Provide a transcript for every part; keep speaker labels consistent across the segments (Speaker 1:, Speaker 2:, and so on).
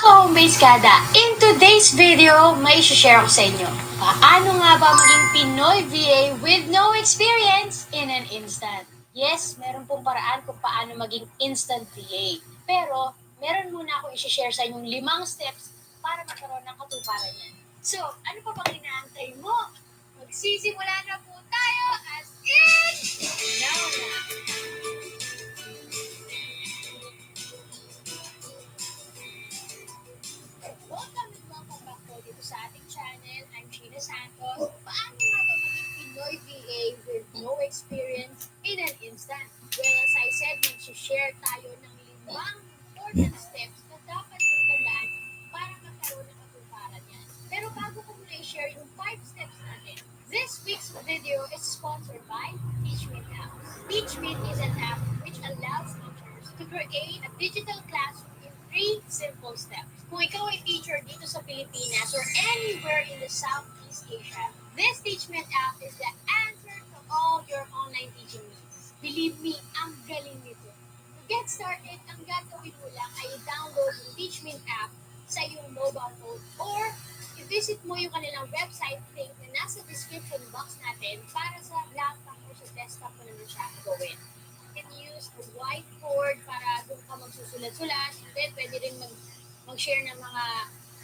Speaker 1: ka-homebase kada, in today's video, may share ko sa inyo. Paano nga ba maging Pinoy VA with no experience in an instant? Yes, meron pong paraan kung paano maging instant VA. Pero, meron muna ako i-share sa inyong 5 steps para magkaroon ng katuparan yan. So, ano pa bang inaantay mo? Magsisimula na po tayo as in now na! Welcome back po dito sa ating channel. I'm Sheena Santos. Paano nga ba maging Pinoy VA with no experience in an instant? Well, as I said, mag-share tayo ng 5 important steps na dapat mong tandaan para magkaroon ng katuparan yan. Pero bago ko muna i-share yung 5 steps natin, this week's video is sponsored by TeachMeet app. TeachMeet is an app which allows teachers to create a digital classroom in 3 simple steps. Kung ikaw ay teacher dito sa Pilipinas or anywhere in the Southeast Asia, this TeachMeet app is the answer to all your online teaching needs. Believe me, ang galing nito. To get started, ang gagawin mo lang ay i-download yung TeachMeet app sa iyong mobile phone or i-visit mo yung kanilang website link na nasa description box natin para sa laptop or sa desktop mo naman siya gawin. You can use a whiteboard para doon ka magsusulat-sulat, and then pwede rin mag-share ng mga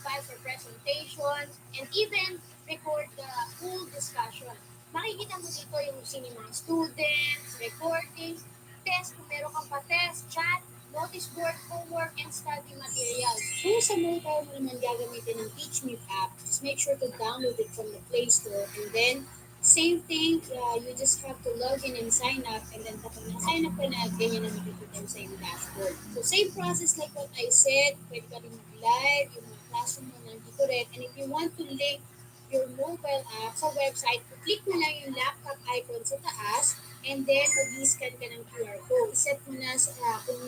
Speaker 1: files or presentations, and even record the full discussion. Makikita mo dito yung sino yung mga students, recordings, test kung meron kang pa-test, chat, notice board, homework, and study materials. Kung sa mobile mo naman gagamitin ng TeachMeet app, just make sure to download it from the Play Store, and then same thing, you just have to log in and sign up, and then kapag na-sign up ka na, ganyan na makikita mo sa iyong dashboard. So same process like what I said, pwede ka rin mag-live, yung mga classroom mo nandito rin, and if you want to link your mobile app sa website, click mo lang yung laptop icon sa taas, and then mag-scan ka ng QR code. Set mo na sa kung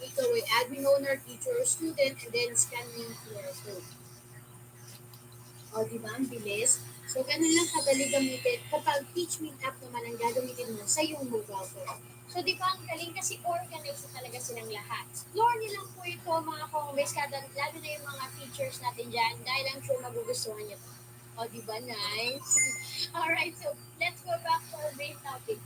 Speaker 1: ikaw ay admin owner, teacher, or student, and then scan mo yung QR code. O, diba? Ang bilis. So, ganun lang kadali gamitin kapag TeachMeet app naman ang gagamitin mo sa iyong mobile phone. So, di ba ang galing kasi organized talaga silang lahat. Explore niyo lang po ito mga ka-homebase kada, lalo na yung mga teachers natin dyan dahil I'm sure magugustuhan niyo ito. O, di ba? Nice. Alright, so let's go back to our main topic.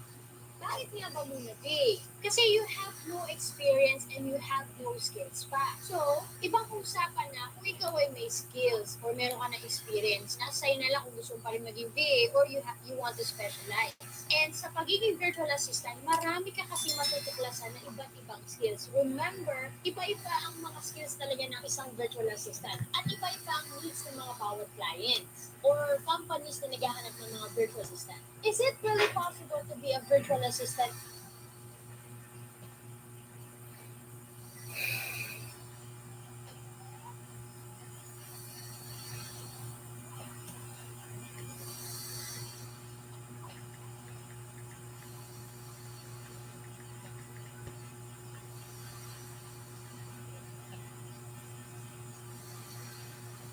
Speaker 1: Bakit nga ba muna VA? Kasi you have no experience and you have no skills pa. So, ibang usapan na kung ikaw ay may skills or meron ka na experience, nasa sa'yo na lang kung gusto mo pa rin maging VA or you want to specialize. And sa pagiging virtual assistant, marami ka kasi matutuklasan na iba't ibang skills. Remember, iba-iba ang mga skills talaga ng isang virtual assistant at iba-iba ang needs ng mga bawat clients or companies na naghahanap ng mga virtual assistant. Is it really possible to be a virtual assistant?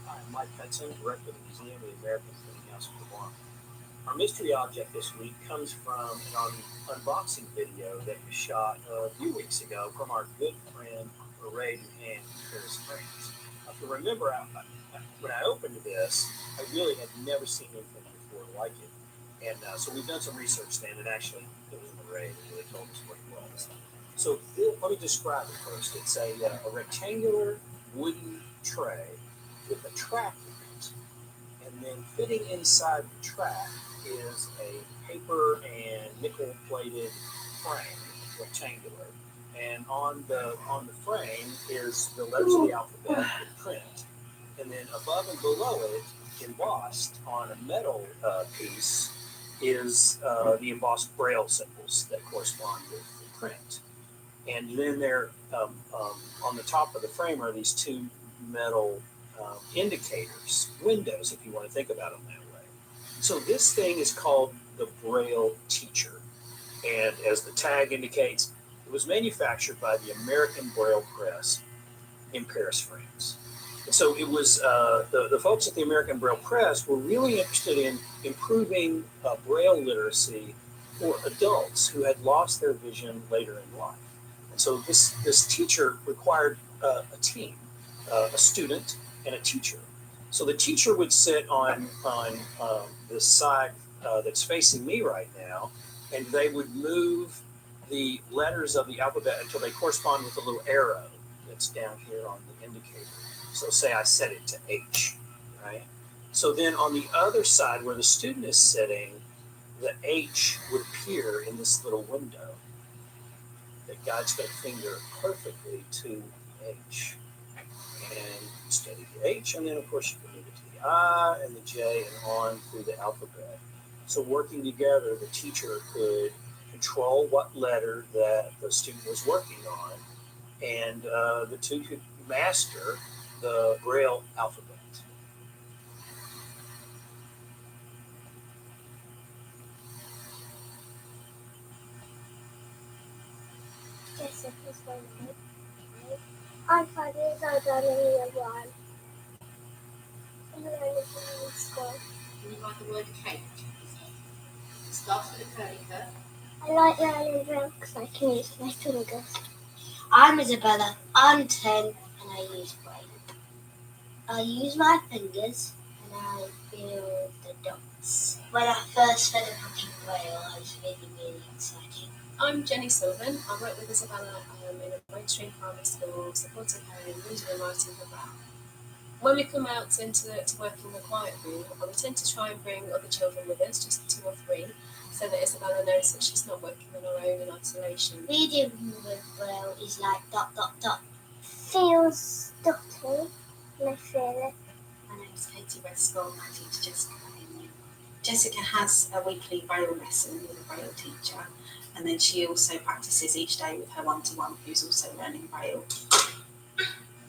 Speaker 2: I'm Mike Hudson, Director of the Museum of the American House of the Barn. Our mystery object this week comes from an unboxing video that was shot a few weeks ago from our good friend Ray Duhan in Paris, France. If you remember, when I opened this, I really had never seen anything before like it. And so we've done some research then, and actually it was Ray that really told us what it was. So let me describe it first. It's a rectangular wooden tray with a track in it, and then fitting inside the track is a paper and nickel plated frame, rectangular, and on the frame is the letters of the alphabet in print, and then above and below it, embossed on a metal piece, is the embossed braille symbols that correspond with the print. And then there on the top of the frame are these 2 metal indicators, windows, if you want to think about them that way. So this thing is called the Braille Teacher, and as the tag indicates, it was manufactured by the American Braille Press in Paris, France. And so it was the folks at the American Braille Press were really interested in improving Braille literacy for adults who had lost their vision later in life. And so this teacher required a team. a student and a teacher. So the teacher would sit on this side that's facing me right now, and they would move the letters of the alphabet until they correspond with a little arrow that's down here on the indicator. So say I set it to H, right? So then on the other side where the student is sitting, the H would appear in this little window that guides their finger perfectly to H. And study the H, and then of course you can move it to the I and the J and on through the alphabet. So working together, the teacher could control what letter that the student was working on, and the two could master the Braille alphabet.
Speaker 3: Jessica's one thing. I find it so done in year one. And then I was in school.
Speaker 4: You like the word cake? It starts with a curly curve.
Speaker 3: I like learning Braille because I can use my fingers.
Speaker 5: I'm Isabella. I'm 10 and I use Braille. I use my fingers and I feel the dots. When I first started looking Braille, I was really excited.
Speaker 6: I'm Jenny Sullivan. I work with Isabella in a mainstream primary school, supporting her in reading and writing her Braille. When we come out to work in the quiet room, we tend to try and bring other children with us, just 2 or 3, so that Isabella knows that she's not working on her own in isolation.
Speaker 5: Reading with Braille is like ...
Speaker 3: Feels dotty and I feel it.
Speaker 4: My name's Katie Westcott. I teach Jessica in Jessica has a weekly Braille lesson with a Braille teacher, and then she also practices each day with her one-to-one, who's also learning Braille.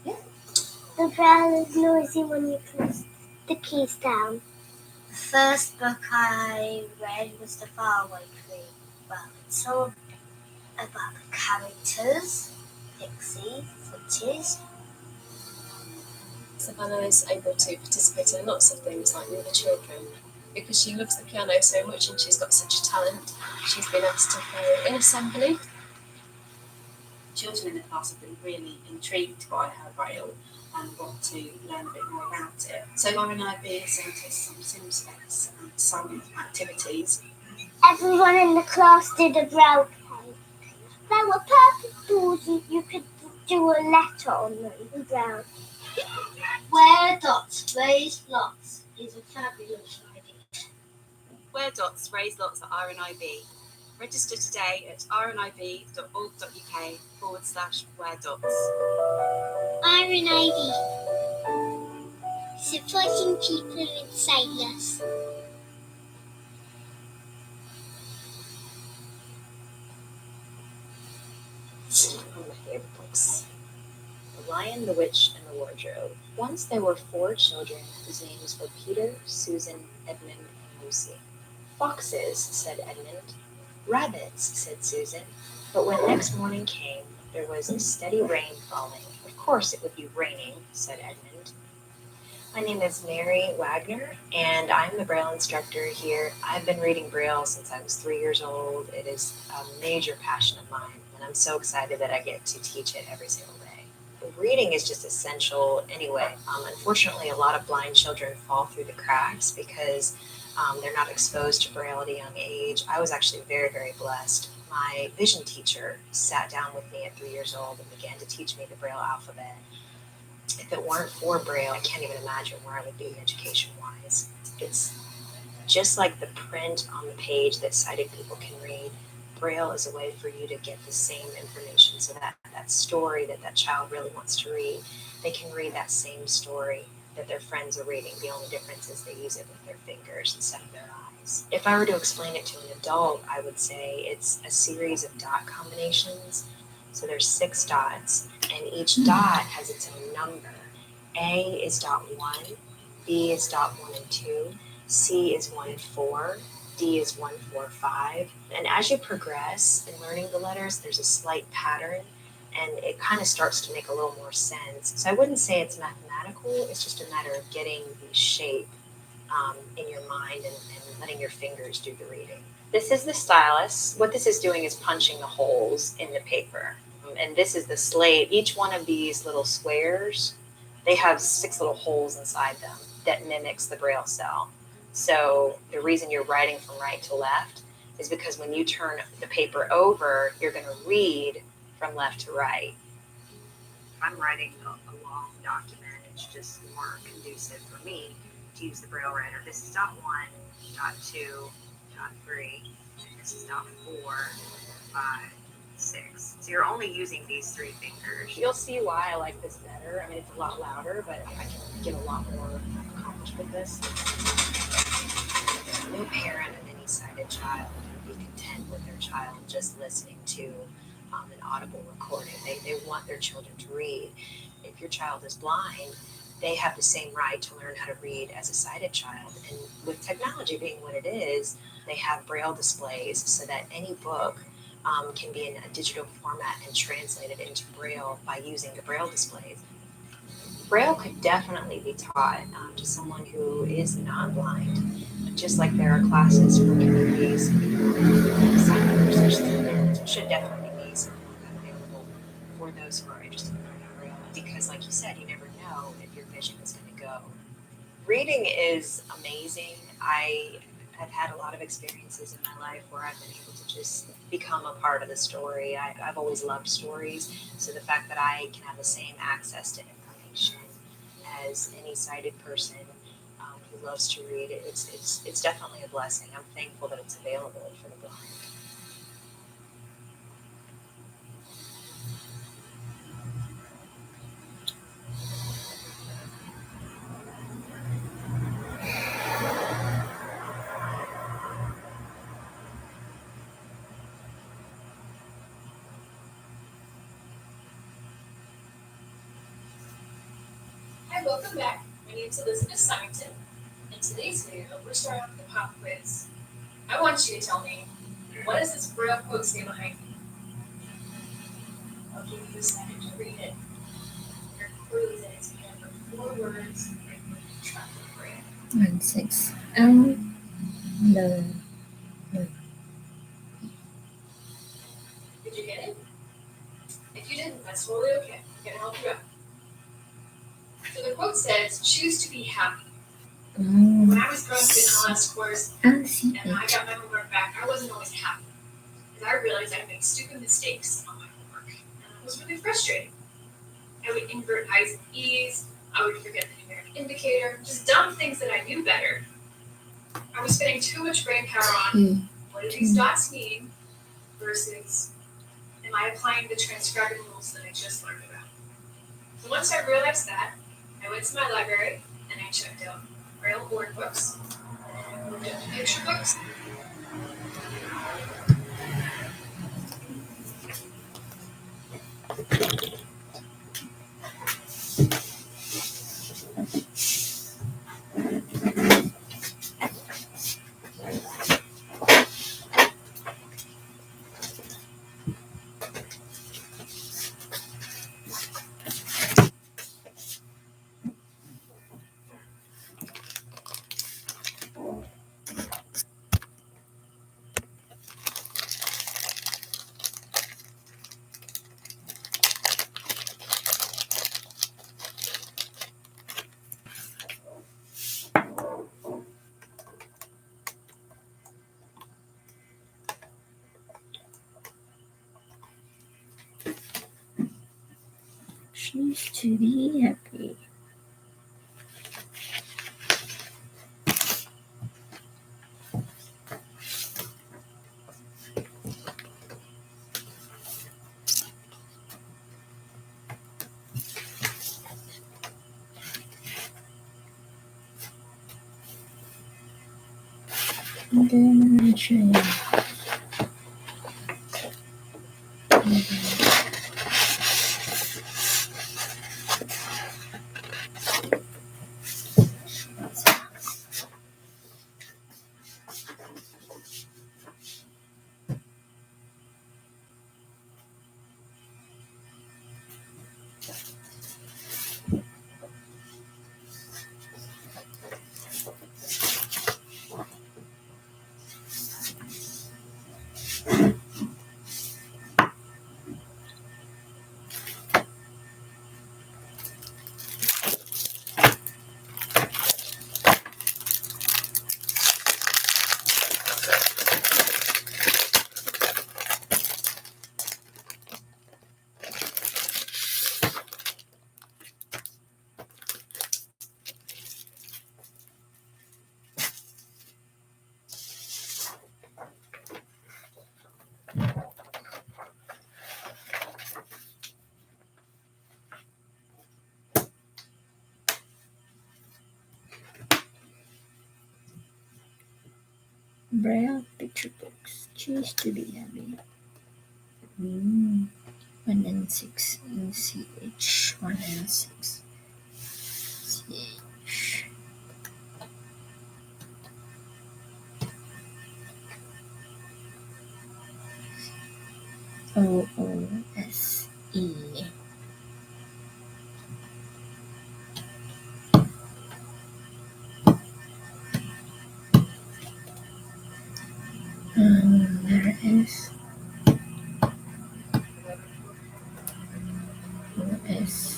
Speaker 3: The Braille is noisy when you press the keys down.
Speaker 5: The first book I read was The Faraway Tree. Well, it's all about the characters, Pixie, Footies.
Speaker 6: Isabella is able to participate in lots of things like the other children. Because she loves the piano so much and she's got such a talent, she's been asked to play in assembly.
Speaker 4: Children in the class have been really intrigued by her Braille and want to learn a bit more about it. So RNIB has sent us some sim specs and some activities.
Speaker 3: Everyone in the class did a Braille play. There were purple balls and you could do a letter on them in Braille.
Speaker 5: Where dots raise lots is a fabulous idea.
Speaker 4: Where dots raise lots at RNIB. Register today at rnib.org.uk/where dots.
Speaker 3: RNIB. Supporting people in sailors.
Speaker 7: One of my favorite books. The Lion, the Witch, and the Wardrobe. Once there were 4 children whose names were Peter, Susan, Edmund, and Lucy. Foxes, said Edmund. Rabbits, said Susan. But when next morning came, there was a steady rain falling. Of course it would be raining, said Edmund. My name is Mary Wagner, and I'm the Braille instructor here. I've been reading Braille since I was 3 years old. It is a major passion of mine, and I'm so excited that I get to teach it every single day. Reading is just essential anyway. Unfortunately, a lot of blind children fall through the cracks because they're not exposed to Braille at a young age. I was actually very, very blessed. My vision teacher sat down with me at 3 years old and began to teach me the Braille alphabet. If it weren't for Braille, I can't even imagine where I would be education-wise. It's just like the print on the page that sighted people can read. Braille is a way for you to get the same information, so that story that child really wants to read, they can read that same story that their friends are reading. The only difference is they use it with their fingers instead of their eyes. If I were to explain it to an adult, I would say it's a series of dot combinations. So there's 6 dots, and each dot has its own number. A is dot 1, B is dot 1 and 2, C is 1 and 4, D is 1, 4, 5. And as you progress in learning the letters, there's a slight pattern, and it kind of starts to make a little more sense. So I wouldn't say it's mathematical, it's just a matter of getting the shape in your mind and letting your fingers do the reading. This is the stylus. What this is doing is punching the holes in the paper. And this is the slate. Each one of these little squares they have 6 little holes inside them that mimics the Braille cell. So the reason you're writing from right to left is because when you turn the paper over, you're going to read from left to right. If I'm writing a long document, it's just more conducive for me to use the Braille writer. This is dot 1, dot 2, dot 3, and this is dot 4, 5, 6. So you're only using these 3 fingers. You'll see why I like this better. I mean, it's a lot louder, but I can get a lot more accomplished with this. No parent of any sighted child would be content with their child just listening to an audible recording. They want their children to read. If your child is blind, they have the same right to learn how to read as a sighted child. And with technology being what it is, they have Braille displays so that any book can be in a digital format and translated into Braille by using the Braille displays. Braille could definitely be taught to someone who is non-blind, just like there are classes for communities. There should definitely be something available for those who are interested in learning Braille, because like you said, you never know if your vision is going to go. Reading is amazing. I have had a lot of experiences in my life where I've been able to just become a part of the story. I've always loved stories, so the fact that I can have the same access to information as any sighted person who loves to read, it's definitely a blessing. I'm thankful that it's available for the blind.
Speaker 6: Hi, welcome back. My name is Elizabeth Simonton. In today's video, we're starting off with the pop quiz. I want you to tell me, what does this Braille quote say behind me? I'll give you a second to read it. Your clue is that it's made up of 4 words written with traffic Braille.
Speaker 8: 1 6 L L.
Speaker 6: Did you get it? If you didn't, that's totally okay. I'm gonna help you out. So the quote says, "Choose to be happy." When I was growing up in the last course and I got my homework back, I wasn't always happy because I realized I made stupid mistakes on my homework, and it was really frustrating. I would invert I's and E's. I would forget the numeric indicator, just dumb things that I knew better. I was spending too much brain power on what do these dots mean versus am I applying the transcribing rules that I just learned about. So once I realized that, I went to my library and I checked out Braille board books, and I moved up to picture books.
Speaker 8: Choose to be happy. Dimension. Braille picture books. Choose to be happy. 1 and 6 in CH. 1 and 6. CH. OOSE. There is OSA.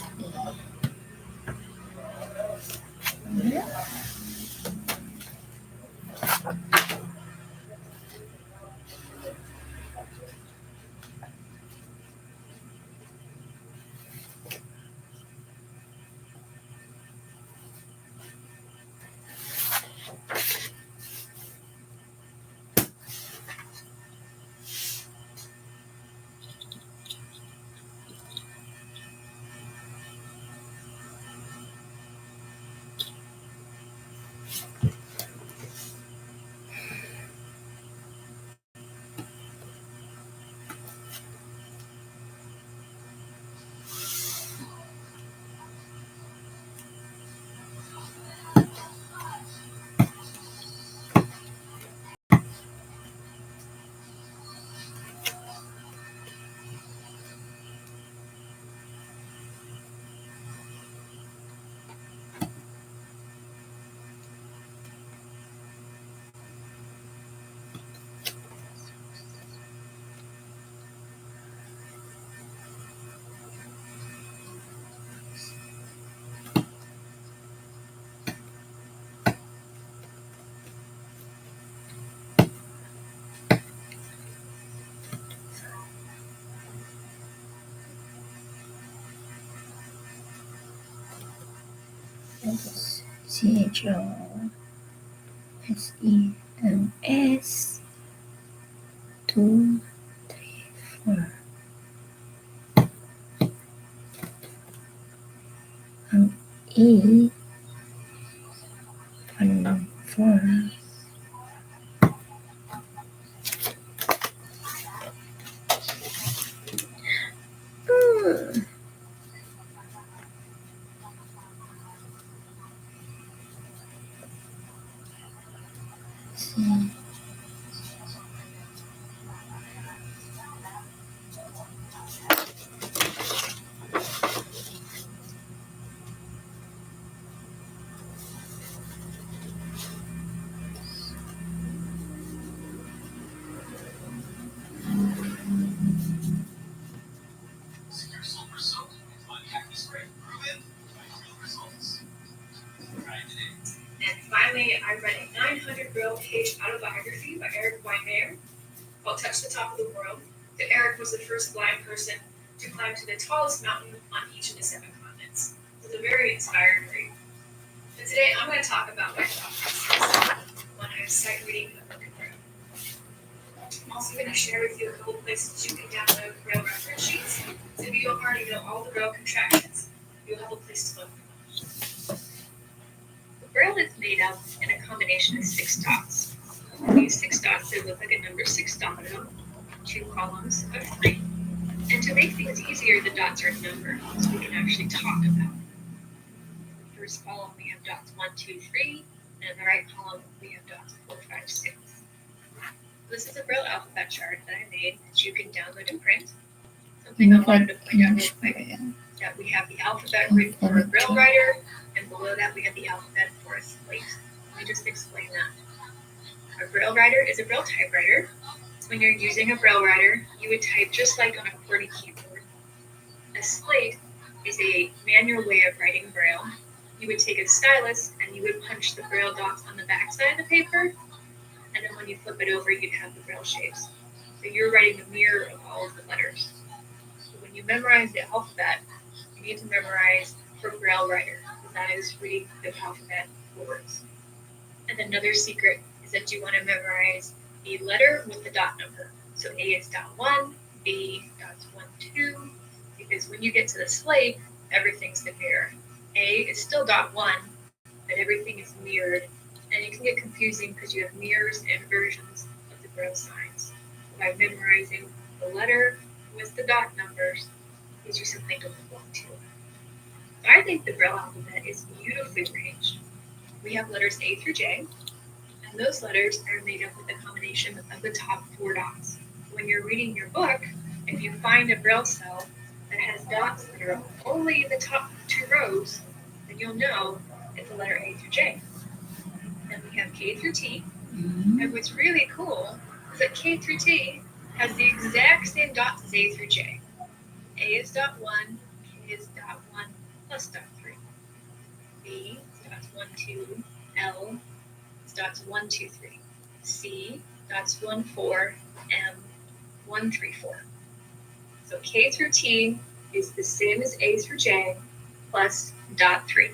Speaker 8: CHOSEMS 2, 3, 4. E 1, 4. C.
Speaker 9: And finally, I read a 900-page autobiography by Eric Weinmayer called Touch the Top of the World. That Eric was the first blind person to climb to the tallest mountain on each of the 7 continents. It was a very inspiring read. But today I'm going to talk about my thought process when I was sight reading a book in Braille. I'm also going to share with you a couple places you can download Braille reference sheets. So if you don't already know all the Braille contractions, you'll have a place to look for them. Braille is made up in a combination of 6 dots. These 6 dots, they look like a number 6 domino, 2 columns of 3. And to make things easier, the dots are numbered, so we can actually talk about them. In the first column, we have dots 1, 2, 3, and in the right column, we have dots 4, 5, 6. This is a Braille alphabet chart that I made that you can download and print. Something I wanted to point out real quick, that we have the alphabet written for a Braille writer, and below that we have the alphabet for a slate. Let me just explain that. A Braille writer is a Braille typewriter. When you're using a Braille writer, you would type just like on a QWERTY keyboard. A slate is a manual way of writing Braille. You would take a stylus and you would punch the Braille dots on the back side of the paper, and then when you flip it over, you'd have the Braille shapes. So you're writing a mirror of all of the letters. So when you memorize the alphabet, you need to memorize for Braille writer, because that is reading the alphabet forwards. And another secret is that you want to memorize the letter with the dot number. So A is dot 1, B dots 1, 2, because when you get to the slate, everything's the mirror. A is still dot 1, but everything is mirrored, and it can get confusing because you have mirrors and versions of the Braille signs. By memorizing the letter with the dot numbers gives you something to look on to. I think the Braille alphabet is beautifully arranged. We have letters A through J, and those letters are made up with a combination of the top 4 dots. When you're reading your book, if you find a Braille cell that has dots that are only in the top 2 rows, then you'll know it's the letter A through J. Then we have K through T, and what's really cool is that K through T has the exact same dots as A through J. A is dot 1, K is dot 1 plus dot 3. B is dots 1, 2, L is dots 1, 2, 3. C dots 1, 4, M 1, 3, 4. So K through T is the same as A through J plus dot 3.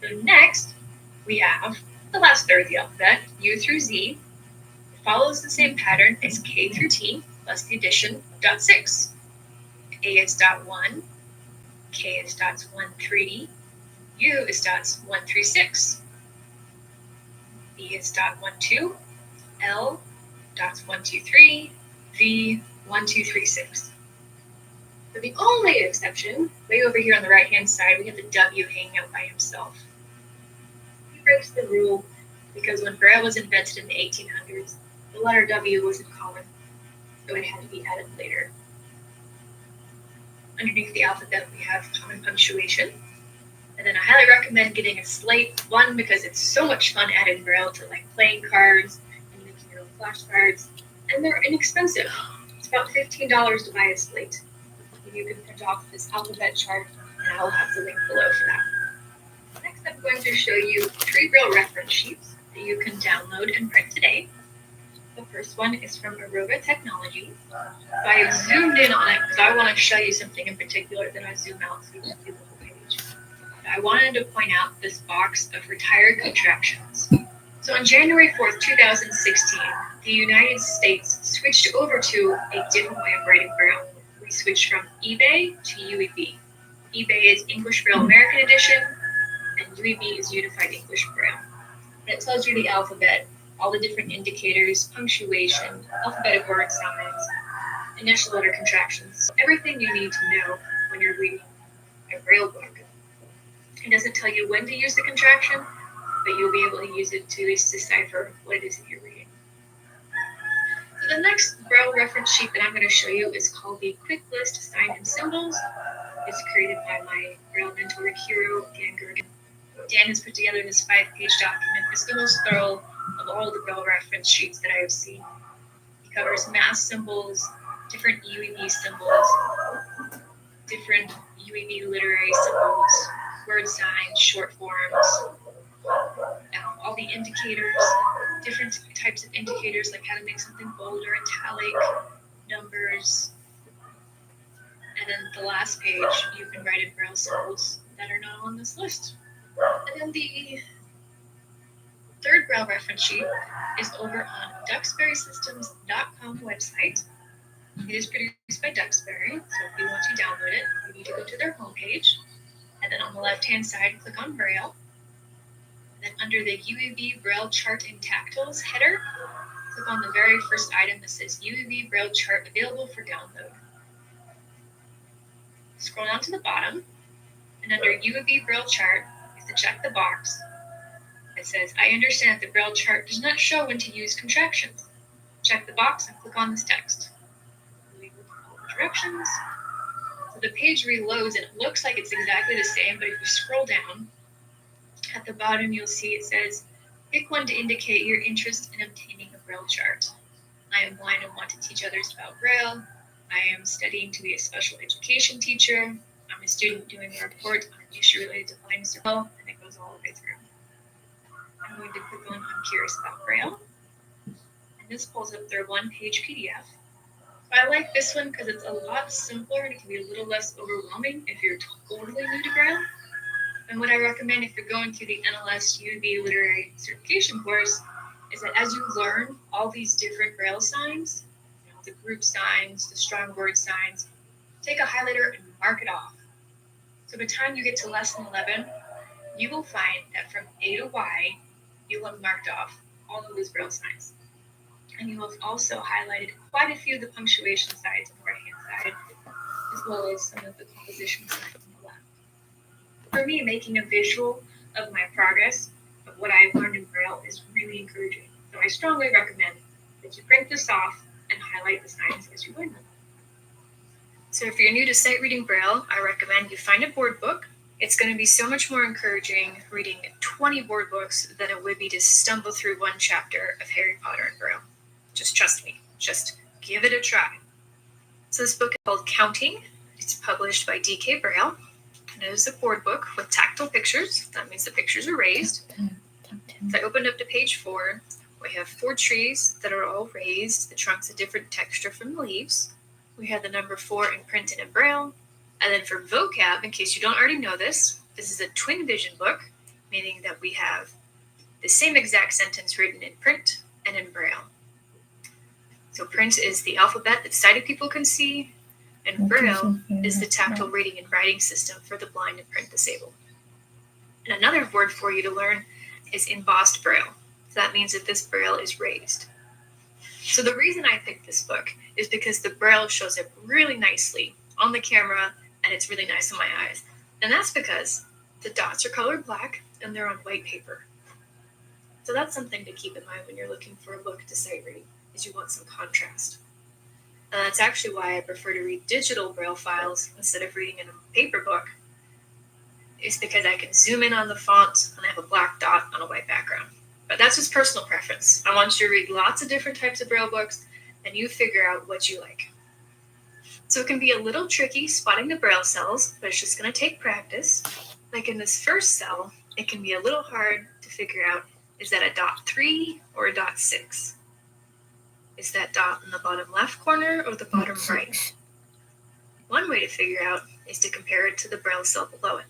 Speaker 9: So next we have the last third of the alphabet, U through Z. It follows the same pattern as K through T plus the addition of dot 6. A is dot 1, K is dots 1, 3, U is dots 1, 3, 6. B is dot 1, 2, L dots 1, 2, 3, V 1, 2, 3, 6. But the only exception, way over here on the right-hand side, we have the W hanging out by himself. He breaks the rule because when Braille was invented in the 1800s, the letter W wasn't common, so it had to be added later. Underneath the alphabet, we have common punctuation. And then I highly recommend getting a slate, one, because it's so much fun adding Braille to like playing cards and making your own flashcards, and they're inexpensive. It's about $15 to buy a slate. You can print off this alphabet chart, and I'll have the link below for that. Next, I'm going to show you 3 Braille reference sheets that you can download and print today. The first one is from Aroga Technologies. So I zoomed in on it because I want to show you something in particular, then I zoom out so you can see the whole page. I wanted to point out this box of retired contractions. So on January 4th, 2016, the United States switched over to a different way of writing Braille. We switched from eBay to UEB. eBay is English Braille American Edition, and UEB is Unified English Braille. And it tells you the alphabet, all the different indicators, punctuation, alphabetic word signs, initial letter contractions, everything you need to know when you're reading a Braille book. It doesn't tell you when to use the contraction, but you'll be able to use it to decipher what it is that you're reading. So the next Braille reference sheet that I'm going to show you is called the Quick List Sign and Symbols. It's created by my Braille mentor hero, Dan Gergen. Dan has put together this 5-page document. It's the most thorough of all the Braille reference sheets that I have seen. It covers mass symbols, different UEB symbols, different UEB literary symbols, word signs, short forms, all the indicators, different types of indicators, like how to make something bold or italic, numbers. And then the last page, you can write in Braille symbols that are not on this list. And then the third Braille reference sheet is over on duxburysystems.com website. It is produced by Duxbury, so if you want to download it, you need to go to their homepage. And then on the left-hand side, click on Braille. And then under the UEB Braille Chart and Tactiles header, click on the very first item that says UEB Braille Chart available for download. Scroll down to the bottom, and under UEB Braille Chart is to check the box that says, I understand that the Braille chart does not show when to use contractions. Check the box and click on this text. We will follow the directions. So the page reloads and it looks like it's exactly the same, but if you scroll down, at the bottom you'll see it says, pick one to indicate your interest in obtaining a Braille chart. I am blind and want to teach others about Braille. I am studying to be a special education teacher. I'm a student doing a report on an issue related to blindness or Braille, and it goes all the way through. I'm going to click on I'm curious about Braille, and this pulls up their 1-page PDF. I like this one because it's a lot simpler and it can be a little less overwhelming if you're totally new to Braille. And what I recommend if you're going through the NLS UEB Literary Certification course is that as you learn all these different Braille signs, the group signs, the strong word signs, take a highlighter and mark it off. So by the time you get to lesson 11, you will find that from A to Y, you have marked off all of those Braille signs. And you have also highlighted quite a few of the punctuation signs on the right-hand side, as well as some of the composition signs on the left. For me, making a visual of my progress of what I've learned in Braille is really encouraging. So I strongly recommend that you print this off and highlight the signs as you learn them. So if you're new to sight reading Braille, I recommend you find a board book. It's going to be so much more encouraging reading 20 board books than it would be to stumble through one chapter of Harry Potter in Braille. Just trust me. Just give it a try. So this book is called Counting. It's published by D.K. Braille. And it is a board book with tactile pictures. That means the pictures are raised. So I opened up to page 4. We have 4 trees that are all raised. The trunk's a different texture from the leaves. We have the number 4 imprinted in Braille. And then for vocab, in case you don't already know this is a twin vision book, meaning that we have the same exact sentence written in print and in Braille. So print is the alphabet that sighted people can see, and Braille is the tactile reading and writing system for the blind and print disabled. And another word for you to learn is embossed Braille. So that means that this Braille is raised. So the reason I picked this book is because the Braille shows up really nicely on the camera, and it's really nice on my eyes. And that's because the dots are colored black and they're on white paper. So that's something to keep in mind when you're looking for a book to sight read, is you want some contrast. And that's actually why I prefer to read digital Braille files instead of reading in a paper book. It's because I can zoom in on the font and I have a black dot on a white background. But that's just personal preference. I want you to read lots of different types of Braille books and you figure out what you like. So it can be a little tricky spotting the Braille cells, but it's just going to take practice. Like in this first cell, it can be a little hard to figure out, is that a dot 3 or a dot 6? Is that dot in the bottom left corner or the bottom right? One way to figure out is to compare it to the Braille cell below it.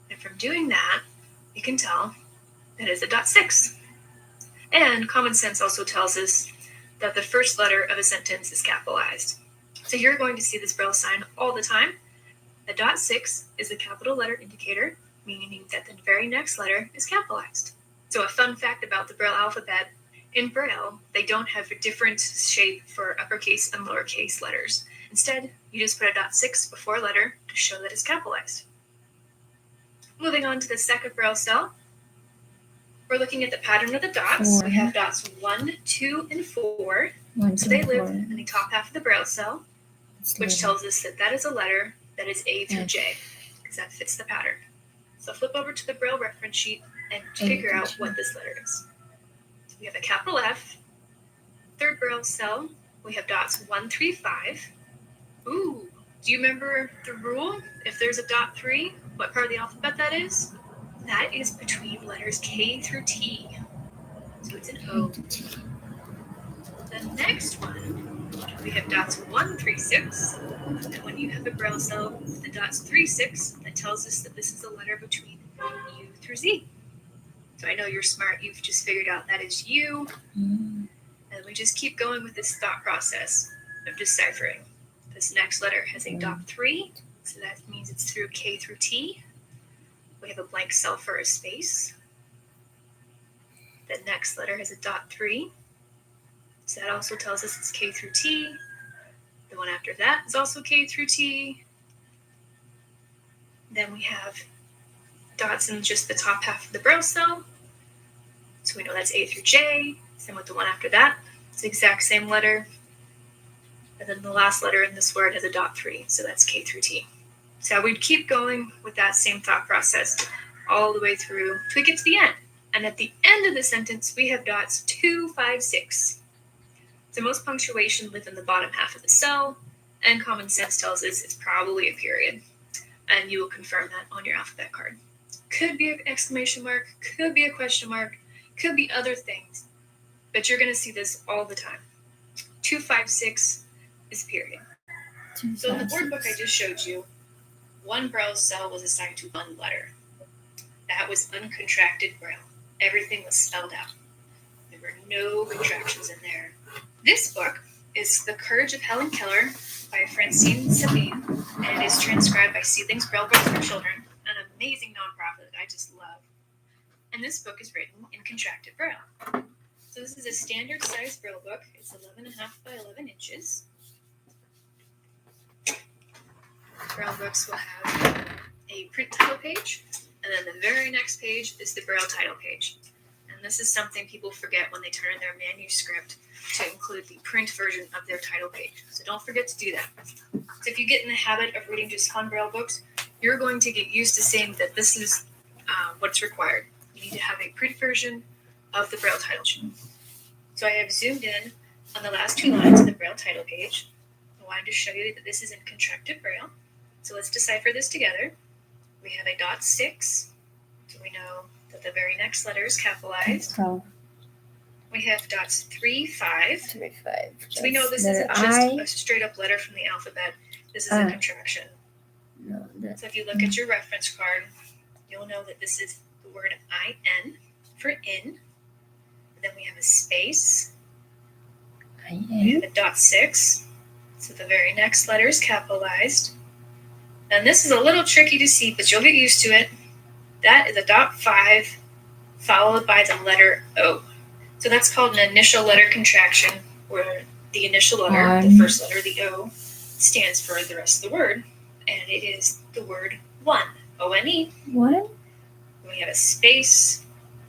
Speaker 9: And from doing that, you can tell that it's a dot 6. And common sense also tells us that the first letter of a sentence is capitalized. So you're going to see this Braille sign all the time. A dot 6 is a capital letter indicator, meaning that the very next letter is capitalized. So a fun fact about the Braille alphabet, in Braille, they don't have a different shape for uppercase and lowercase letters. Instead, you just put a dot 6 before a letter to show that it's capitalized. Moving on to the second Braille cell, we're looking at the pattern of the dots. We have dots 1, 2, and 4. So they live in the top half of the Braille cell, which tells us that that is a letter that is A through J, because that fits the pattern. So flip over to the Braille reference sheet and figure out what this letter is. So we have a capital F. Third Braille cell, we have dots 1, 3, 5. Ooh, do you remember the rule? If there's a dot 3, what part of the alphabet that is? That is between letters K through T. So it's an O. The next one, we have dots 1, 3, 6. And when you have a Braille cell with the dots 3, 6, that tells us that this is a letter between U through Z. So I know you're smart. You've just figured out that is U. And we just keep going with this thought process of deciphering. This next letter has a dot 3, so that means it's through K through T. We have a blank cell for a space. The next letter has a dot 3. So that also tells us it's K through T. The one after that is also K through T. Then we have dots in just the top half of the Braille cell. So we know that's A through J. Same with the one after that. It's the exact same letter. And then the last letter in this word has a dot 3. So that's K through T. So we'd keep going with that same thought process all the way through till we get to the end. And at the end of the sentence, we have dots 2, 5, 6. So most punctuation live in the bottom half of the cell, and common sense tells us it's probably a period. And you will confirm that on your alphabet card. Could be an exclamation mark, could be a question mark, could be other things. But you're going to see this all the time. 2, 5, 6 is period. So in the board book I just showed you, one Braille cell was assigned to one letter. That was uncontracted Braille. Everything was spelled out. There were no contractions in there. This book is The Courage of Helen Keller by Francine Sabine, and it is transcribed by Seedlings Braille Books for Children, an amazing nonprofit that I just love. and this book is written in contracted Braille. So this is a standard size Braille book. It's 11.5 by 11 inches. Braille books will have a print title page, and then the very next page is the Braille title page. And this is something people forget when they turn in their manuscript, to include the print version of their title page. So don't forget to do that. So if you get in the habit of reading just fun Braille books, you're going to get used to saying that this is what's required. You need to have a print version of the Braille title page. So I have zoomed in on the last 2 lines of the Braille title page. I wanted to show you that this is in contracted Braille. So let's decipher this together. We have a .6, so we know that the very next letter is capitalized.
Speaker 8: So
Speaker 9: We have dots 3, 5.
Speaker 8: 3, 5.
Speaker 9: So we know this
Speaker 8: letter
Speaker 9: isn't just
Speaker 8: I.
Speaker 9: a straight up letter from the alphabet. This is a contraction.
Speaker 8: No, that.
Speaker 9: So if you look at your reference card, you'll know that this is the word IN for in. And then we have a space.
Speaker 8: I
Speaker 9: We
Speaker 8: am.
Speaker 9: have a .6. So the very next letter is capitalized. And this is a little tricky to see, but you'll get used to it. That is a .5 followed by the letter O. So that's called an initial letter contraction, where the initial letter, the first letter, the O, stands for the rest of the word. And it is the word one, O-N-E.
Speaker 8: What?
Speaker 9: We have a space,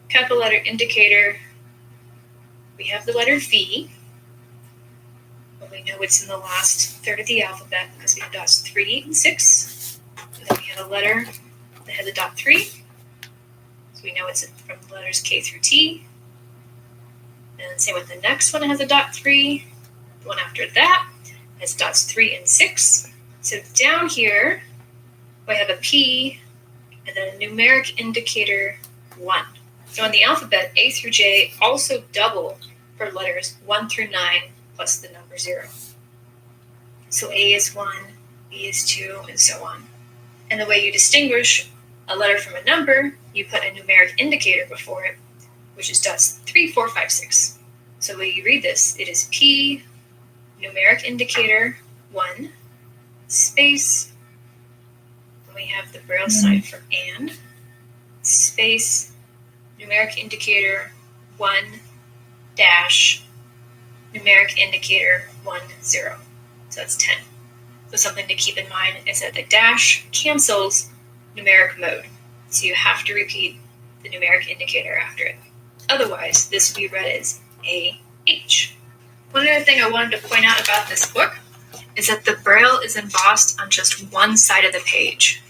Speaker 9: capital letter indicator. We have the letter V. Well, we know it's in the last third of the alphabet because we have dots 3 and 6. And then we have a letter that has a dot 3. So we know it's from the letters K through T. And same with the next one, it has a dot 3. The one after that has dots 3 and 6. So down here, we have a P and then a numeric indicator 1. So in the alphabet, A through J also double for letters 1 through 9 plus the number 0. So A is 1, B is 2, and so on. And the way you distinguish a letter from a number, you put a numeric indicator before it, which is dots 3, 4, 5, 6. So the way you read this, it is P, numeric indicator 1, space, and we have the Braille sign for and, space, numeric indicator 1, dash, numeric indicator 1, 0. So that's 10. So something to keep in mind is that the dash cancels numeric mode. So you have to repeat the numeric indicator after it. Otherwise, this would be read as AH. One other thing I wanted to point out about this book is that the Braille is embossed on just one side of the page.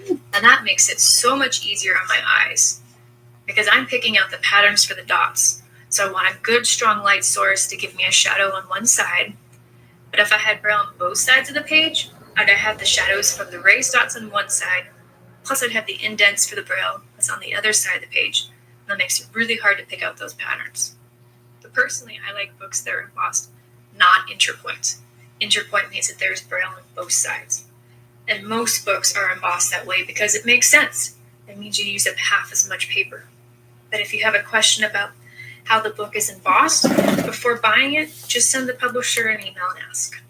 Speaker 9: And that makes it so much easier on my eyes because I'm picking out the patterns for the dots. So I want a good, strong light source to give me a shadow on one side. But if I had Braille on both sides of the page, I'd have the shadows from the raised dots on one side, plus I'd have the indents for the Braille that's on the other side of the page. And that makes it really hard to pick out those patterns. But personally, I like books that are embossed, not interpoint. Interpoint means that there's Braille on both sides. And most books are embossed that way because it makes sense. It means you use up half as much paper. But if you have a question about how the book is embossed, before buying it, just send the publisher an email and ask.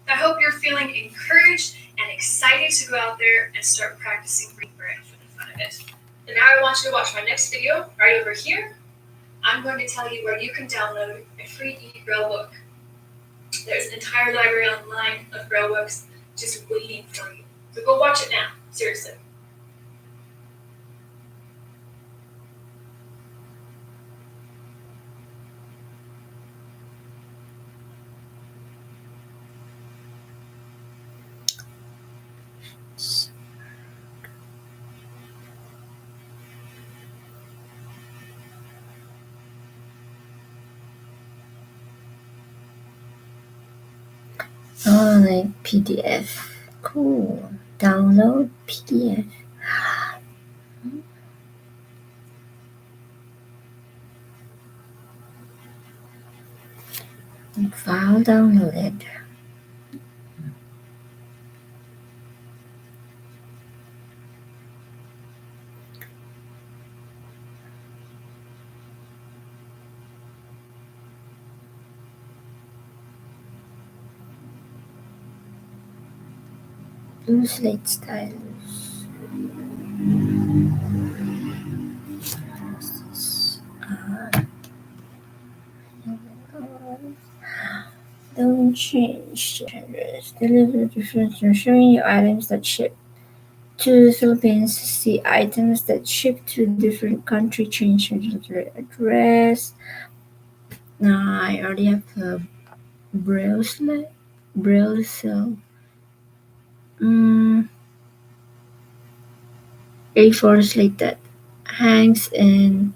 Speaker 9: I hope you're feeling encouraged and excited to go out there and start practicing reading Braille for the fun of it. And now I want you to watch my next video right over here. I'm going to tell you where you can download a free e-Braille book. There's an entire library online of Braille books just waiting for you. So go watch it now, seriously.
Speaker 8: Oh, like PDF. Cool. Download PDF. File downloaded. Blue slate stylus. Don't change genders. Deliver difference. Showing you items that ship to the Philippines. See items that ship to different country. Change your address. Now I already have a braille cell. A4 slate that hangs in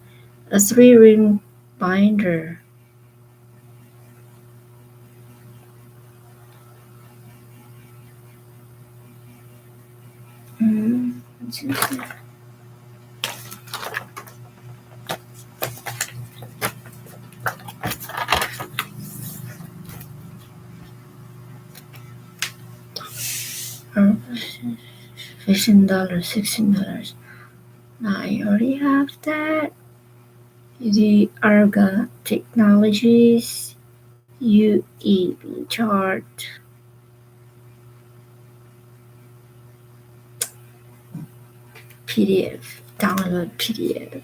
Speaker 8: a 3-ring binder. What's in there? $15, $16. Now I already have that. The Arga Technologies UEB chart. PDF. Download PDF.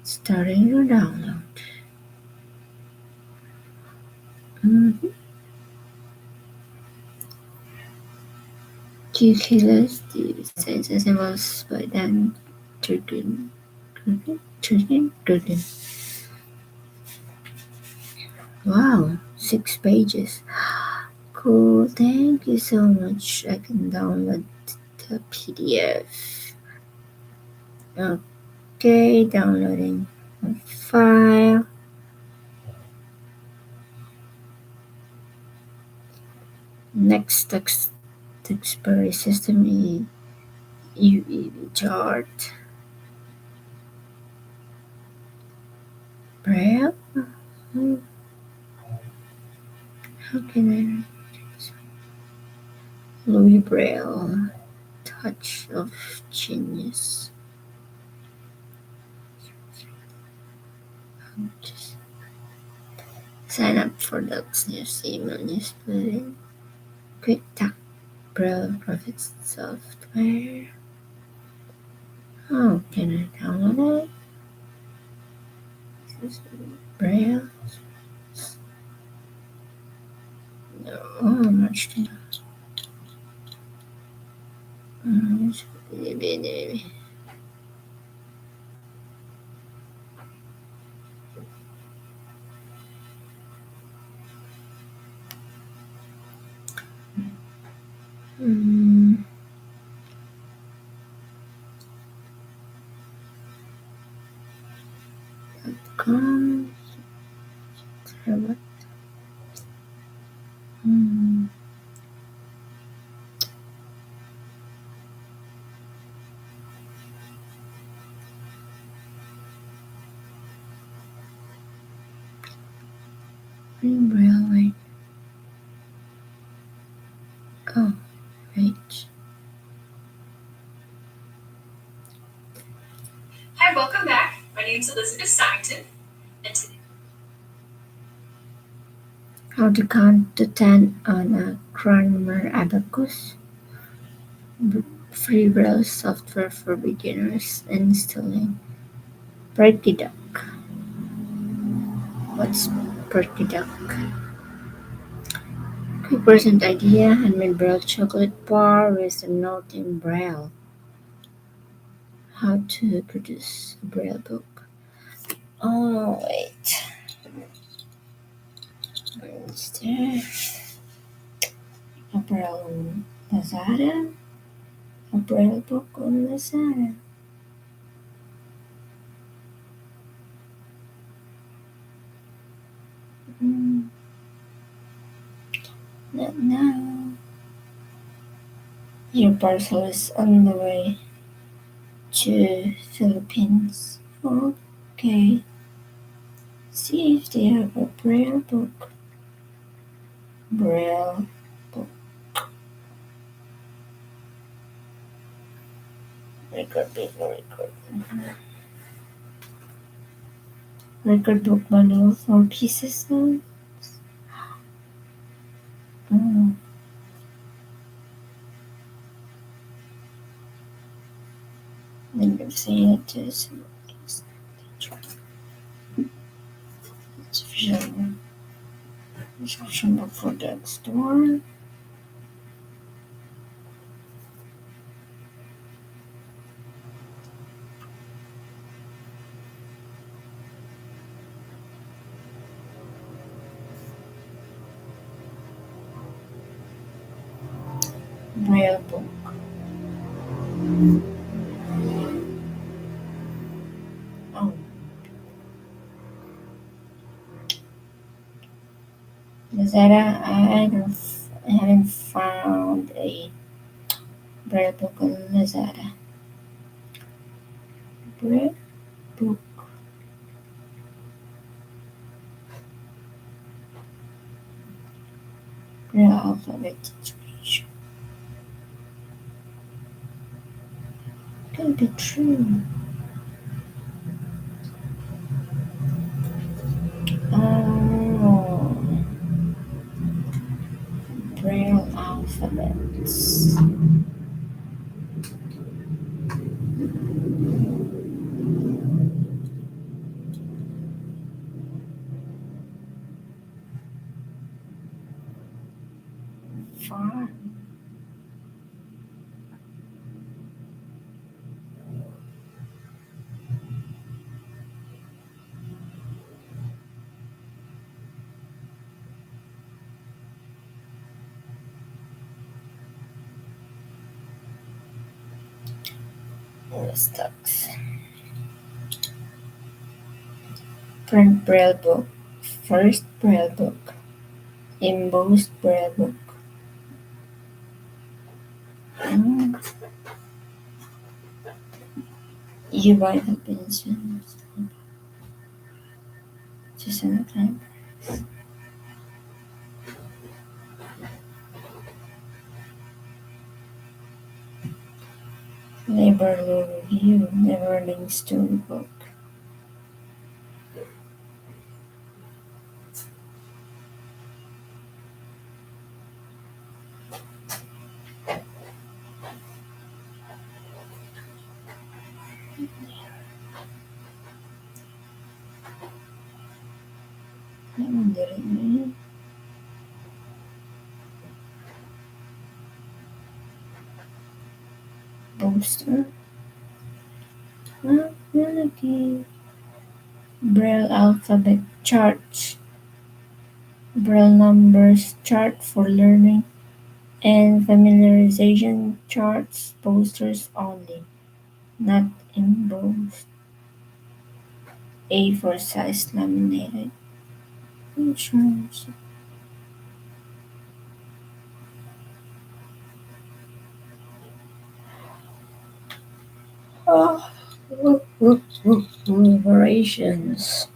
Speaker 8: Starting your download. QKless, the science symbols by Dan Turkin. Wow, 6 pages. Cool, thank you so much. I can download the PDF. Okay, downloading a file. Next expiry system is UEB chart. Braille? How can I read this? Louis Braille. Touch of genius. Just sign up for the news email newsletter. Quick Tap Braille Profit software. How can I download it? This is Braille. No, how much do .com. Braille. Oh, right.
Speaker 9: Hi, welcome back. My name is Elizabeth Simonton, and today
Speaker 8: How to count to 10 on a Cranmer abacus. Free Braille software for beginners. Installing Perky Duck. What's Perky Duck? Quick present idea: handmade Braille chocolate bar with a note in Braille. How to produce a Braille book. Oh, wait. Where's there? A Braille on Lazada? A Braille book on Lazada. Not now. Your parcel is on the way to Philippines. Okay. See if they have a Braille book. Braille book. Record before record. Record book bundle, 4 pieces though. Oh. Then you're saying it to somebody else. Instruction book for the store. Braille book. Oh. Lazada, I haven't found a Braille book on Lazada. Braille book. Braille alphabet situation. Could be true. Oh. Braille alphabets. Farm. Stocks. Print Braille book. First Braille book. Embossed Braille book. You buy the pencils. Just in the time. Labor Review. Neverling Stone book. That one didn't. Poster. Okay. Braille alphabet charts. Braille numbers chart for learning and familiarization charts posters only, not embossed. A4 size laminated. Insurance. Operations.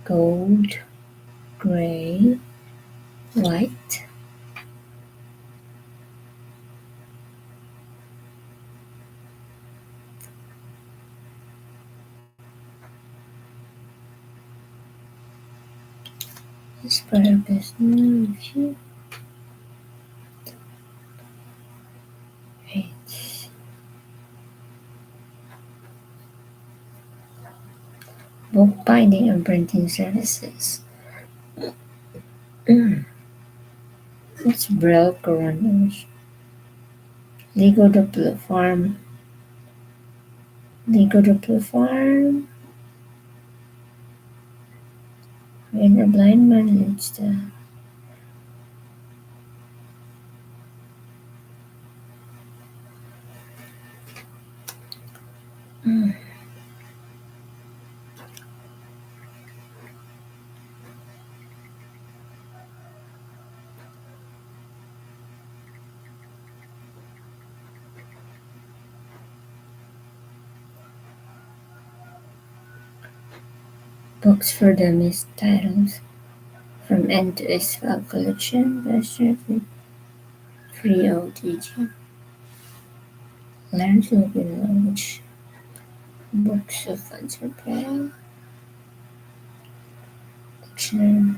Speaker 8: Gold, gray, white. Asparagus review. Right. Book binding and printing services. It's Braille Coronas. Lego Duplo Farm. Lego Duplo Farm. When a blind man leads the Books for Dummies titles from End to S File Collection by Sheffield. Free OTG. Learn Filipino language. Books of funds for Braille. Dictionary.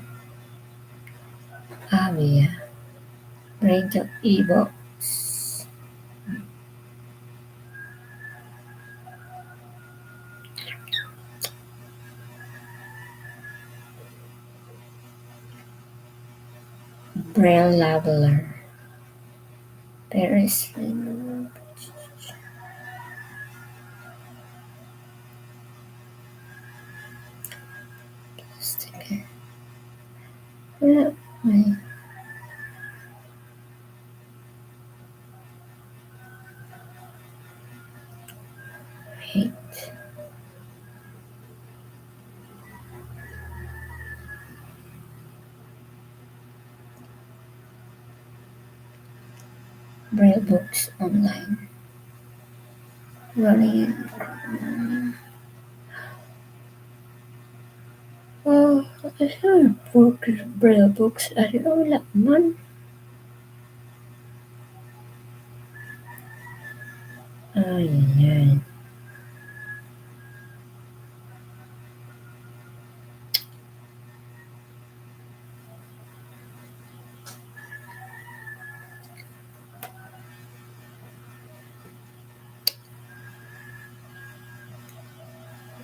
Speaker 8: Avia. Rental ebooks. Braille labeler. Paris. Plastic. Wait. Braille books online. Running. Oh, I heard Braille books are wala man. Ayan.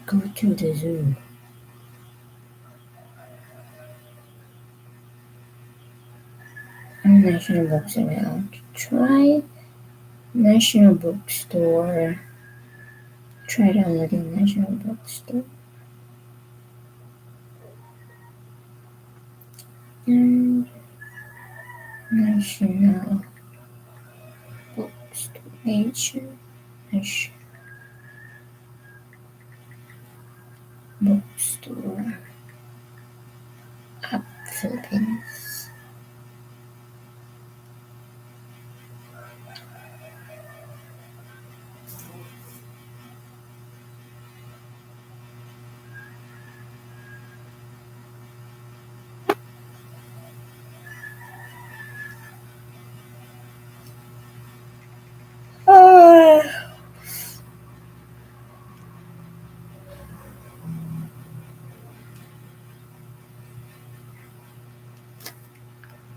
Speaker 8: Go to the zoo. National Books around. Try National Bookstore. Try downloading National Bookstore. And National Bookstore. National Bookstore. App Philippines.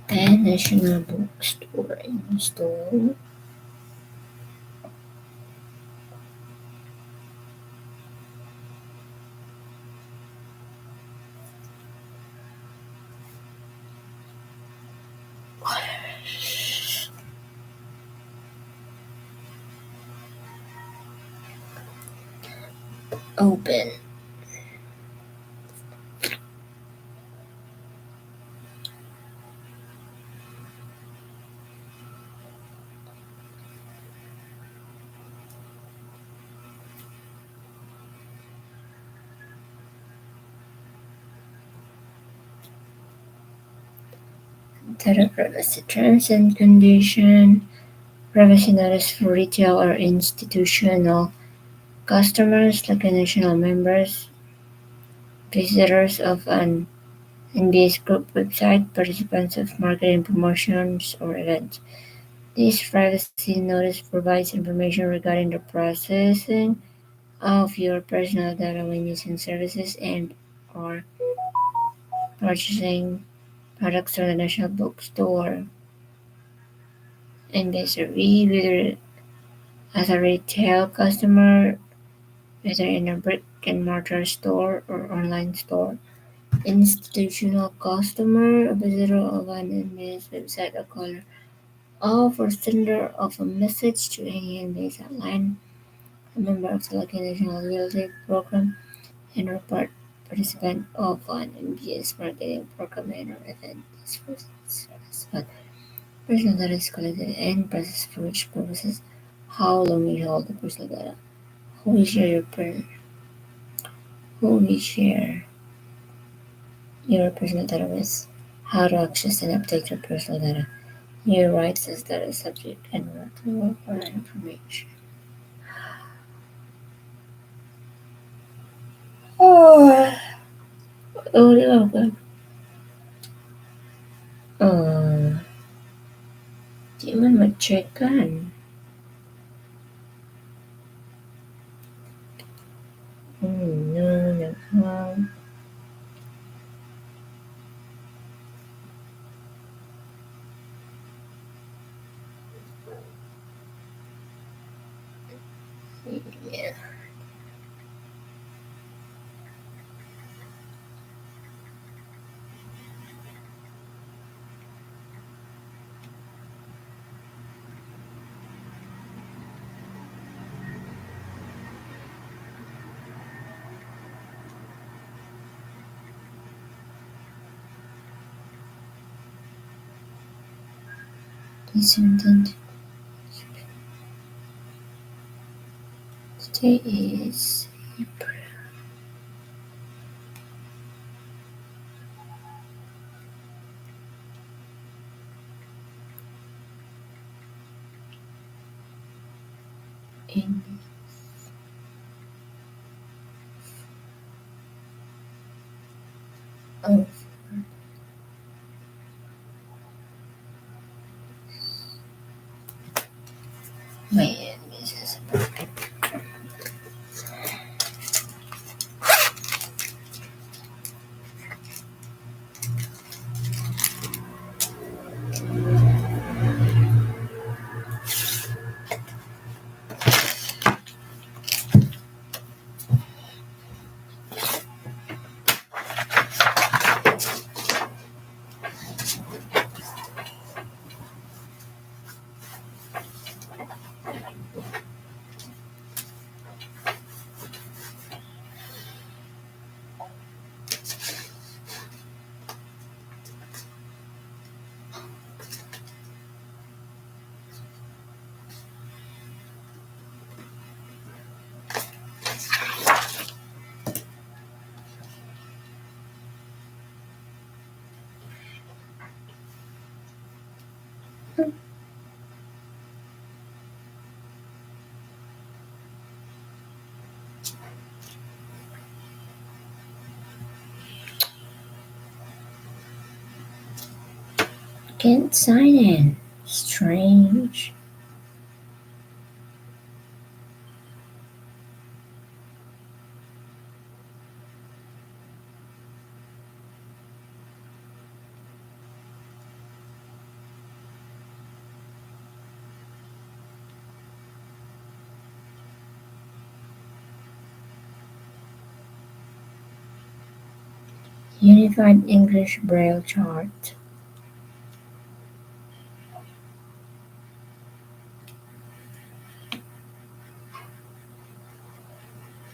Speaker 8: And National Bookstore install. Open. Data privacy terms and condition. Privacy notice for retail or institutional customers, like national members, visitors of an NBS group website, participants of marketing promotions or events. This privacy notice provides information regarding the processing of your personal data when using services and or purchasing products from the National Bookstore. NBS survey whether as a retail customer, whether in a brick and mortar store or online store. Institutional customer, a visitor of an NBS website, a caller of or sender of a message to any NBS outline, a member of the Lucky National Loyalty Program, and or participant of an NBS marketing program and or event. This first service, but personal data is collected and processed for which purposes, how long you hold the personal data, who will share your personal data with, how to access and update your personal data, your rights as data subject, and where to look for information. Oh, okay. Di man ma-checkan. No. Yeah. Descendant. Today is April. In oh, man, this is can't sign in. Strange. Unified English Braille Chart.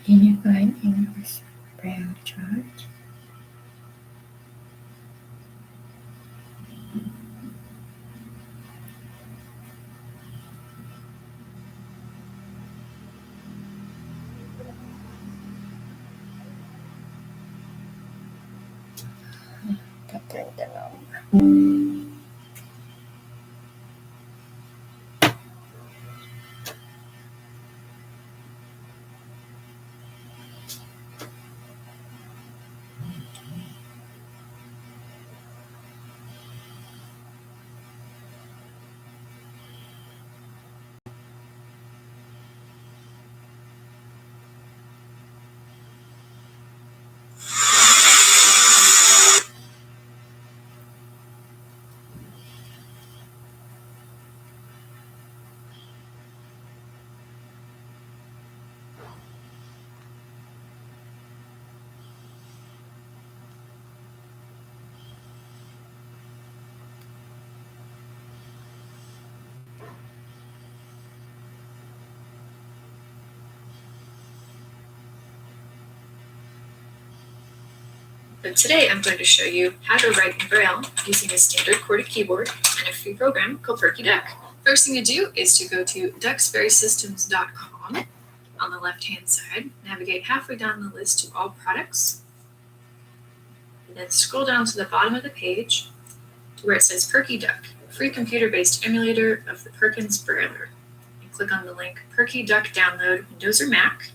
Speaker 8: Unified English Braille Chart.
Speaker 6: But today I'm going to show you how to write in Braille using a standard QWERTY keyboard and a free program called PerkyDuck. First thing to do is to go to duxburysystems.com. On the left-hand side, navigate halfway down the list to all products, and then scroll down to the bottom of the page to where it says PerkyDuck, free computer-based emulator of the Perkins Brailler. And click on the link PerkyDuck Download Windows or Mac.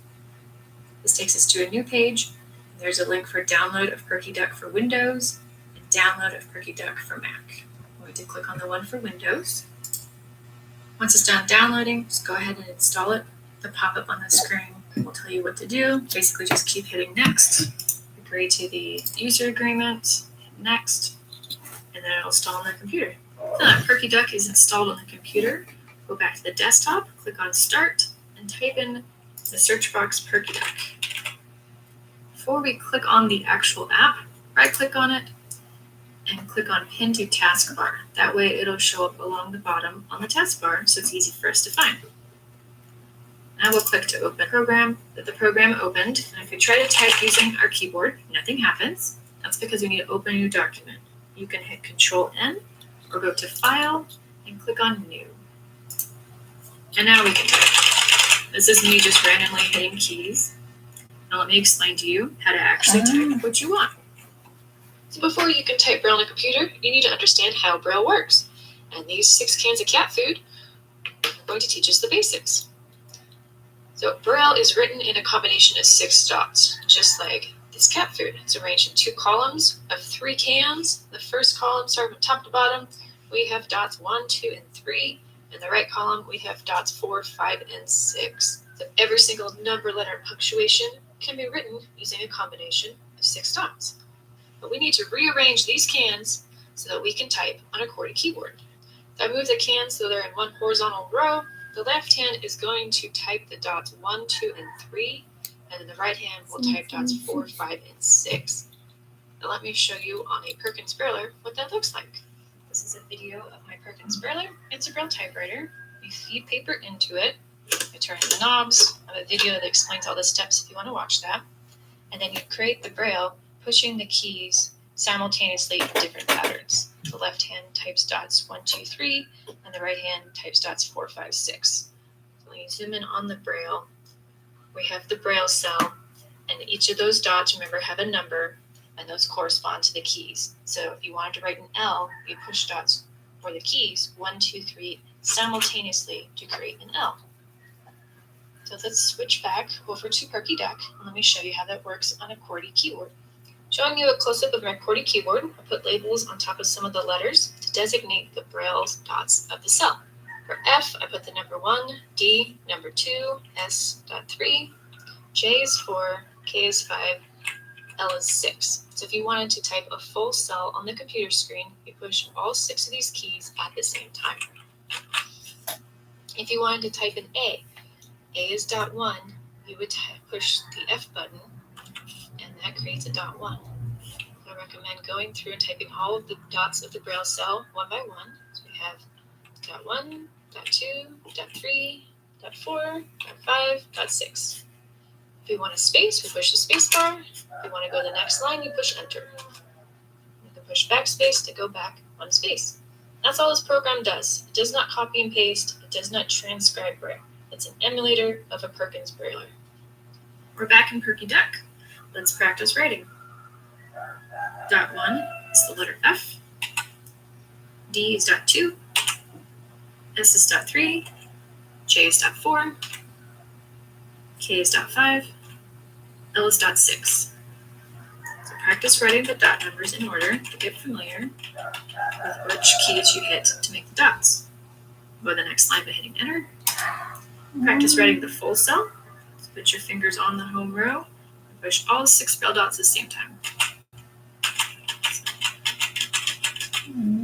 Speaker 6: This takes us to a new page. There's a link for download of PerkyDuck for Windows and download of PerkyDuck for Mac. I'm going to click on the one for Windows. Once it's done downloading, just go ahead and install it. The pop-up on the screen We'll tell you what to do. Basically, just keep hitting next. Agree to the user agreement, hit next, and then it'll install on the computer. So that PerkyDuck is installed on the computer. Go back to the desktop, click on Start, and type in the search box PerkyDuck. Before we click on the actual app, right-click on it and click on Pin to Taskbar. That way it'll show up along the bottom on the taskbar, so it's easy for us to find. Now we'll click to open program. The program opened, and if we try to type using our keyboard, nothing happens. That's because we need to open a new document. You can hit Control-N or go to File and click on New. And now we can type. This is me just randomly hitting keys. Now let me explain to you how to actually type what you want. So before you can type Braille on a computer, you need to understand how Braille works. And these 6 cans of cat food are going to teach us the basics. So Braille is written in a combination of 6 dots, just like this cat food. It's arranged in 2 columns of 3 cans. The first column, starting from top to bottom, we have dots 1, 2, and 3. In the right column, we have dots 4, 5, and 6. So every single number, letter, and punctuation can be written using a combination of 6 dots. But we need to rearrange these cans so that we can type on a QWERTY keyboard. If I move the cans so they're in one horizontal row, the left hand is going to type the dots 1, 2, and 3, and then the right hand will type dots 4, 5, and 6. Now let me show you on a Perkins Brailler what that looks like. This is a video of my Perkins Brailler. It's a Braille typewriter. You feed paper into it. I turn the knobs. I have a video that explains all the steps if you want to watch that. And then you create the Braille pushing the keys simultaneously in different patterns. The left hand types dots 1, 2, 3, and the right hand types dots 4, 5, 6. So when you zoom in on the Braille, we have the Braille cell, and each of those dots, remember, have a number, and those correspond to the keys. So if you wanted to write an L, you push dots or the keys 1, 2, 3 simultaneously to create an L. So let's switch back over to PerkyDuck, and let me show you how that works on a QWERTY keyboard. Showing you a close-up of my QWERTY keyboard, I put labels on top of some of the letters to designate the Braille dots of the cell. For F, I put the number 1, D, number 2, S, dot 3, J is 4, K is 5, L is 6. So if you wanted to type a full cell on the computer screen, you push all 6 of these keys at the same time. If you wanted to type an A is dot 1, you would push the F button, and that creates a dot 1. I recommend going through and typing all of the dots of the Braille cell one by one. So we have dot 1, dot 2, dot 3, dot 4, dot 5, dot 6. If you want a space, we push the space bar. If you want to go to the next line, you push enter. You can push backspace to go back one space. That's all this program does. It does not copy and paste. It does not transcribe Braille. It's an emulator of a Perkins Brailler. We're back in PerkyDuck. Let's practice writing. Dot 1 is the letter F. D is dot 2. S is dot 3. J is dot 4. K is dot 5. L is dot 6. So practice writing the dot numbers in order to get familiar with which keys you hit to make the dots. Go to the next line by hitting enter. Practice writing the full cell. So put your fingers on the home row and push all 6 Braille dots at the same time.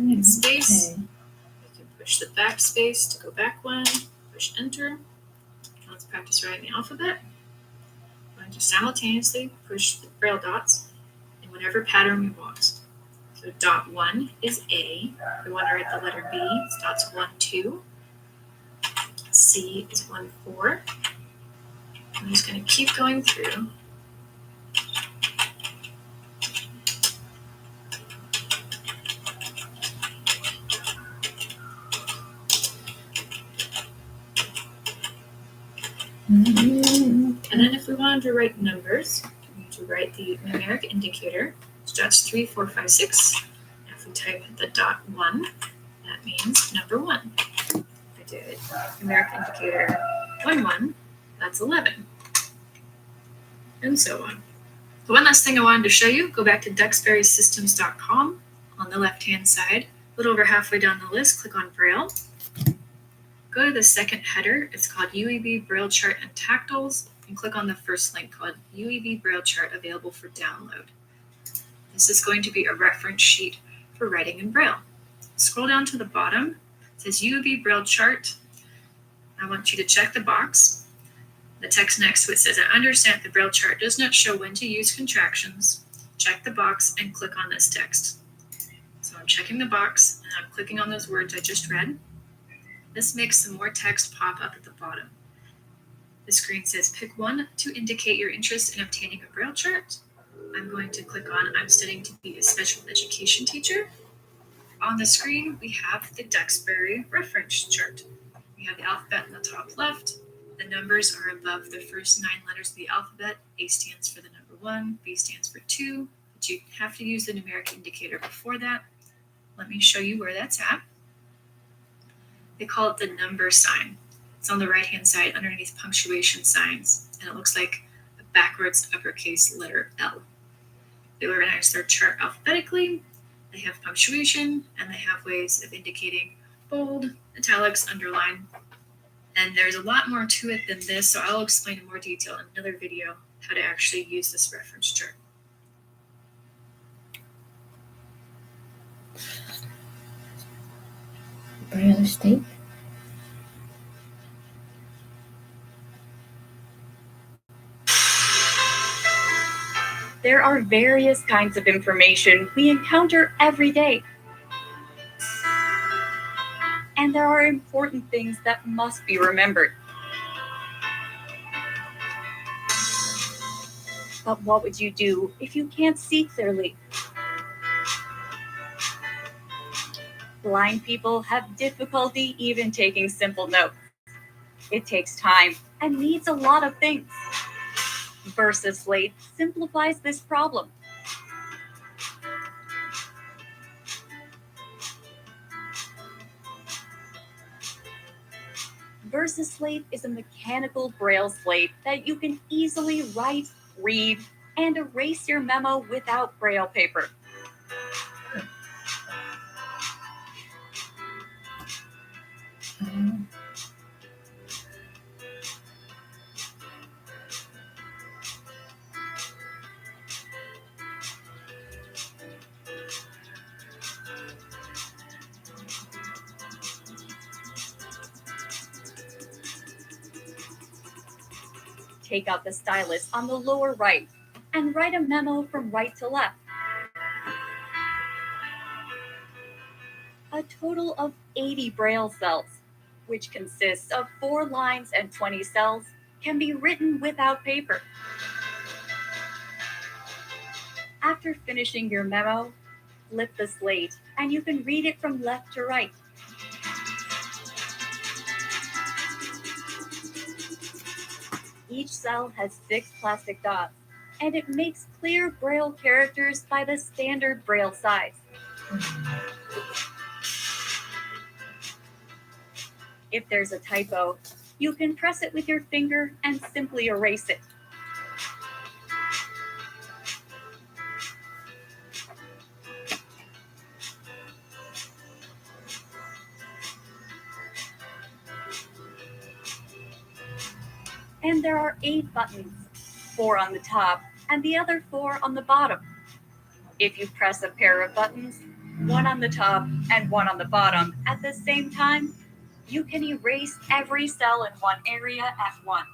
Speaker 6: Hit space. You can push the backspace to go back one. Push enter. Now let's practice writing the alphabet. I'm going to simultaneously push the Braille dots in whatever pattern we want. So dot 1 is A. If we want to write the letter B, it's dots 1, 2. C is 1, 4. I'm just going to keep going through. And then if we wanted to write numbers, we need to write the numeric indicator. It's dots 3, 4, 5, 6. And if we type the dot 1, that means number 1. If I did numeric indicator 1, 1, that's 11. And so on. The one last thing I wanted to show you, go back to duxburysystems.com on the left-hand side. A little over halfway down the list, click on Braille. Go to the second header. It's called UEB Braille Chart and Tactiles.
Speaker 10: and click on the first link called UEB Braille Chart available for download. This is going to be a reference sheet for writing in Braille. Scroll down to the bottom. It says UEB Braille Chart. I want you to check the box. The text next to it says, I understand the Braille chart does not show when to use contractions. Check the box and click on this text. So I'm checking the box and I'm clicking on those words I just read. This makes some more text pop up at the bottom. The screen says pick one to indicate your interest in obtaining a Braille chart. I'm going to click on I'm studying to be a special education teacher. On the screen, we have the Duxbury reference chart. We have the alphabet in the top left. The numbers are above the first 9 letters of the alphabet. A stands for the number 1, B stands for 2, but you have to use the numeric indicator before that. Let me show you where that's at. They call it the number sign. It's on the right-hand side underneath punctuation signs, and it looks like a backwards uppercase letter L. They organize their chart alphabetically. They have punctuation, and they have ways of indicating bold, italics, underline. And there's a lot more to it than this, so I'll explain in more detail in another video how to actually use this reference chart.
Speaker 8: Braille state.
Speaker 11: There are various kinds of information we encounter every day. And there are important things that must be remembered. But what would you do if you can't see clearly? Blind people have difficulty even taking simple notes. It takes time and needs a lot of things. Versus Slate simplifies this problem. Versus Slate is a mechanical Braille slate that you can easily write, read, and erase your memo without Braille paper. Take out the stylus on the lower right and write a memo from right to left. A total of 80 Braille cells, which consists of 4 lines and 20 cells, can be written without paper. After finishing your memo, flip the slate and you can read it from left to right. Each cell has 6 plastic dots, and it makes clear Braille characters by the standard Braille size. If there's a typo, you can press it with your finger and simply erase it. And there are 8 buttons, 4 on the top and the other 4 on the bottom. If you press a pair of buttons, 1 on the top and 1 on the bottom at the same time, you can erase every cell in one area at once.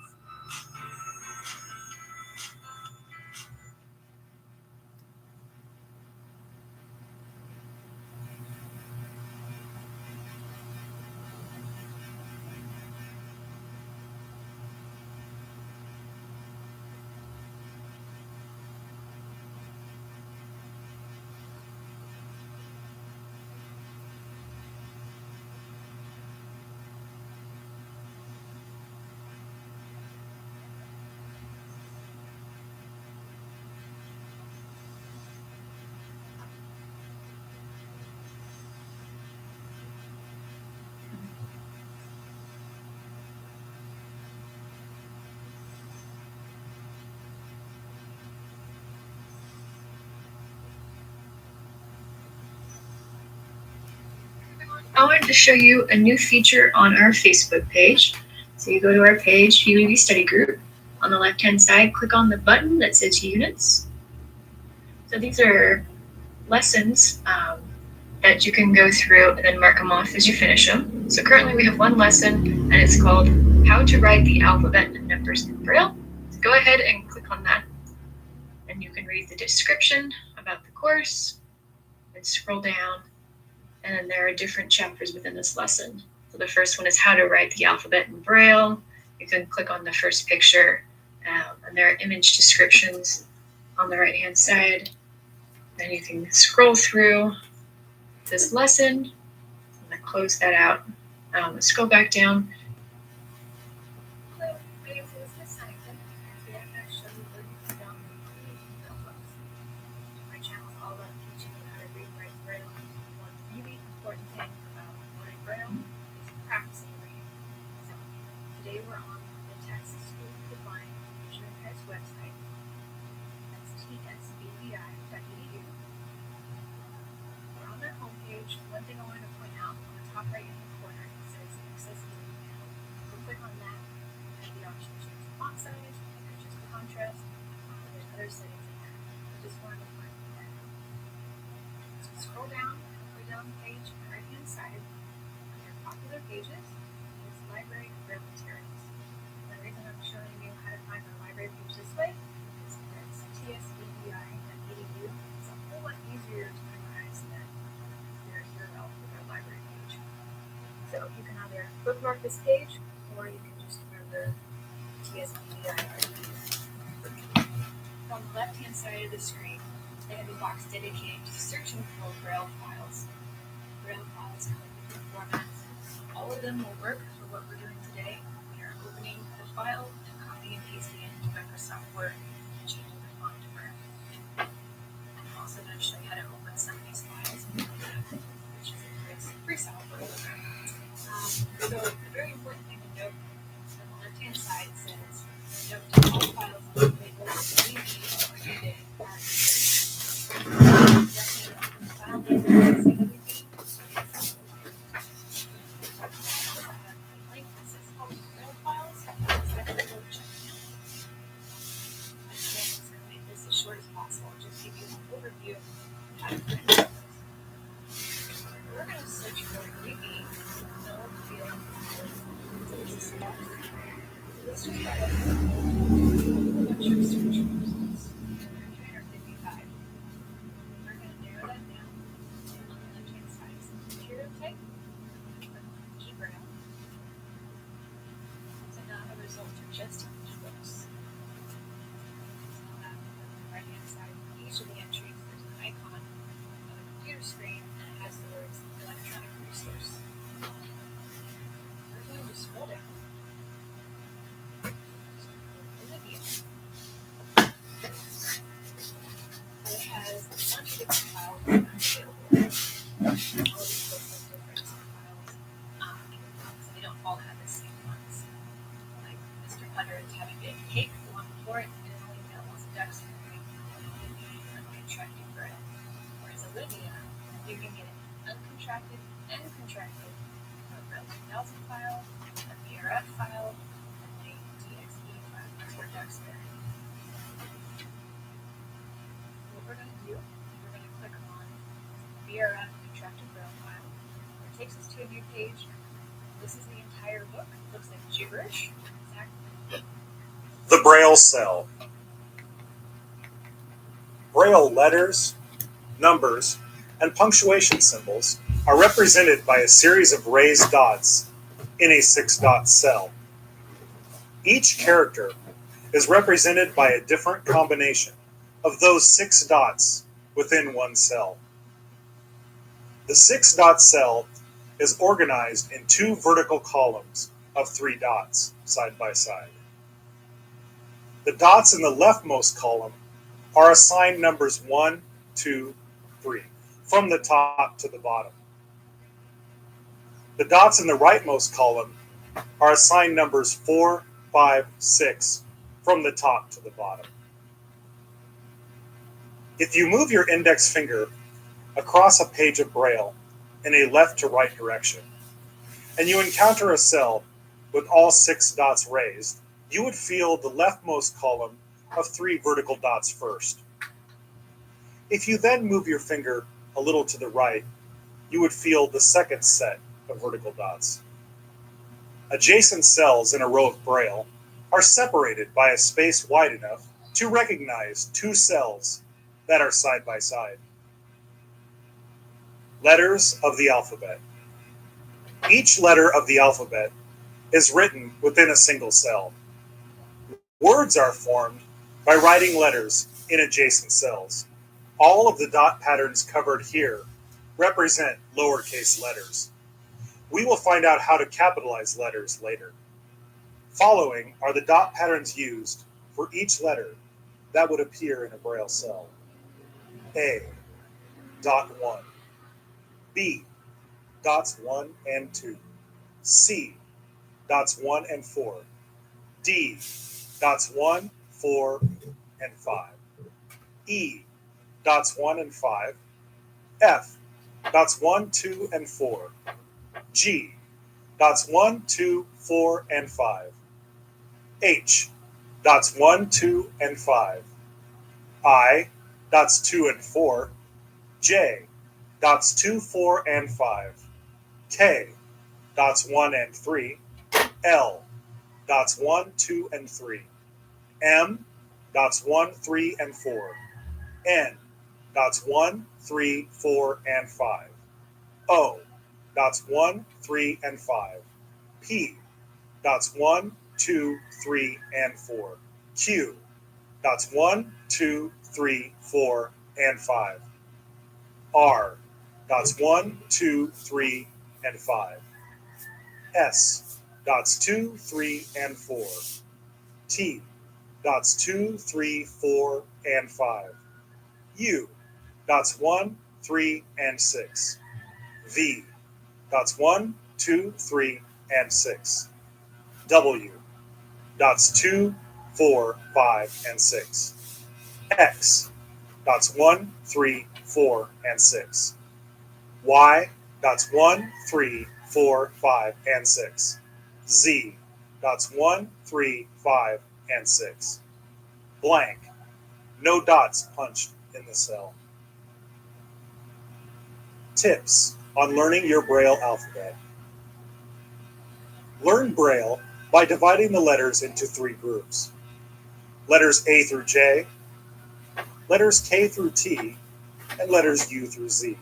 Speaker 10: I wanted to show you a new feature on our Facebook page. So you go to our page, UEB Study Group. On the left-hand side, click on the button that says Units. So these are lessons that you can go through and then mark them off as you finish them. So currently we have one lesson, and it's called How to Write the Alphabet and Numbers in Braille. So go ahead and click on that, and you can read the description about the course and scroll down, and then there are different chapters within this lesson. So the first one is How to Write the Alphabet in Braille. You can click on the first picture, and there are image descriptions on the right-hand side. Then you can scroll through this lesson. I'm going to close that out. Let's go back down.
Speaker 9: Hello, my name is Elizabeth Simon. Today I'm going to show you where you can download Braille books. My channel is all about teaching you how to read, write Braille. One really important thing about learning Braille is practicing reading. So today we're on the Texas School for the Blind Vision Impaired's website. That's tsbvi.edu. We're on their homepage. One thing I wanted to point out, on the top right hand corner, it says Accessibility Now. We'll click on that, and the option to change the font size, and just contrast. There's other settings in there. I just wanted to point that out. So scroll down, halfway down the page, on the right hand side, under Popular Pages, is Library Braille Materials. The reason I'm showing you how to find the library page this way is because tsbvi.edu is a whole lot easier to memorize than your URL for their library page. So you can either bookmark this page, or you can just remember tsbvi.edu. On the left-hand side of the screen, they have a box dedicated to searching for Braille files. Braille files come in different formats. All of them will work for what we're doing today. We are opening the file and copying and pasting it into Microsoft Word and changing the font to Braille. I'm also going to show you how to open some of these files, which is a free software program. So the very important thing to note on the left-hand side says, note that all files labeled DB or edit are file name CWD. Link that says help with Braille files. Definitely go check it out. Again, it's going to make this as short as possible. Just give you an overview of how to print those. We're going to search for DB. No field. This is box. Let's just try it. What's your search results? 355. We're going to narrow that down. On the left-hand side is material type. G Braille. So now the results are just English books. On the right-hand side of each of the entries, there's an icon of a computer screen, and it has the words electronic resource. We're going to scroll down. Olivia. It has a bunch of different files that are available. All these books have different files. They don't all have the same ones. Like Mr. Huddard's Have a Big Cake, the one before it, is only available as Ducks Fairy, uncontracted Braille. Whereas Olivia, you can get an uncontracted and contracted Braille 2000 file, a BRF file, and a DXE file for Ducks Fairy. What we're going to do is we're going to click on BRF contracted Braille file. It takes us to a new page. This is the entire book. It looks like gibberish. Exactly.
Speaker 12: The Braille cell. Braille letters, numbers, and punctuation symbols are represented by a series of raised dots in a 6-dot cell. Each character is represented by a different combination of those 6 dots within one cell. The 6-dot cell is organized in 2 vertical columns of 3 dots side by side. The dots in the leftmost column are assigned numbers 1, 2, 3, from the top to the bottom. The dots in the rightmost column are assigned numbers 4, 5, 6, from the top to the bottom. If you move your index finger across a page of Braille in a left to right direction, and you encounter a cell with all 6 dots raised, you would feel the leftmost column of 3 vertical dots first. If you then move your finger a little to the right, you would feel the second set of vertical dots. Adjacent cells in a row of Braille are separated by a space wide enough to recognize 2 cells that are side by side. Letters of the alphabet. Each letter of the alphabet is written within a single cell. Words are formed by writing letters in adjacent cells. All of the dot patterns covered here represent lowercase letters. We will find out how to capitalize letters later. Following are the dot patterns used for each letter that would appear in a Braille cell. A, dot 1. B, dots 1 and 2. C, dots 1 and 4. D, dots 1, 4, and 5. E, dots 1 and 5. F, dots 1, 2, and 4. G, dots 1, 2, 4, and 5. H, dots 1, 2, and 5. I, dots 2 and 4. J, dots 2, 4, and 5. K, dots 1 and 3. L, dots 1, 2, and 3. M, dots 1, 3, and 4. N, dots 1, 3, 4, and 5. O, dots 1, 3, and 5. P, dots 1, 2, 3, and 4. Q, dots 1, 2, 3, 4, and 5. R, dots 1, 2, 3, and 5. S, dots 2, 3, and 4. T, dots 2, 3, 4, and 5. U, dots 1, 3, and 6. V, dots 1, 2, 3, and 6. W, dots 2, 4, 5, and 6. X, dots 1, 3, 4, and 6. Y, dots 1, 3, 4, 5, and 6. Z, dots 1, 3, 5, and 6. Blank, no dots punched in the cell. Tips on learning your Braille alphabet. Learn Braille by dividing the letters into 3 groups. Letters A through J, letters K through T, and letters U through Z.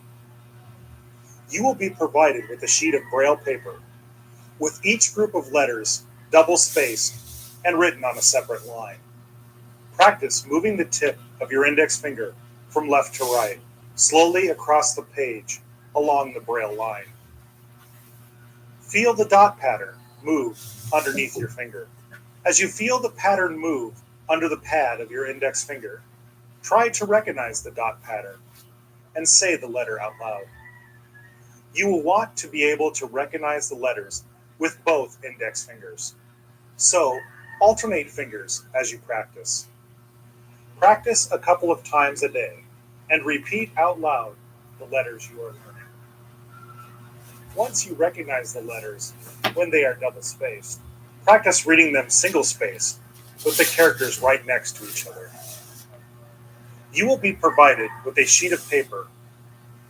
Speaker 12: You will be provided with a sheet of Braille paper with each group of letters double-spaced and written on a separate line. Practice moving the tip of your index finger from left to right, slowly across the page along the Braille line. Feel the dot pattern move underneath your finger. As you feel the pattern move under the pad of your index finger, try to recognize the dot pattern and say the letter out loud. You will want to be able to recognize the letters with both index fingers. So, alternate fingers as you practice. Practice a couple of times a day and repeat out loud the letters you are learning. Once you recognize the letters when they are double-spaced, practice reading them single-spaced with the characters right next to each other. You will be provided with a sheet of paper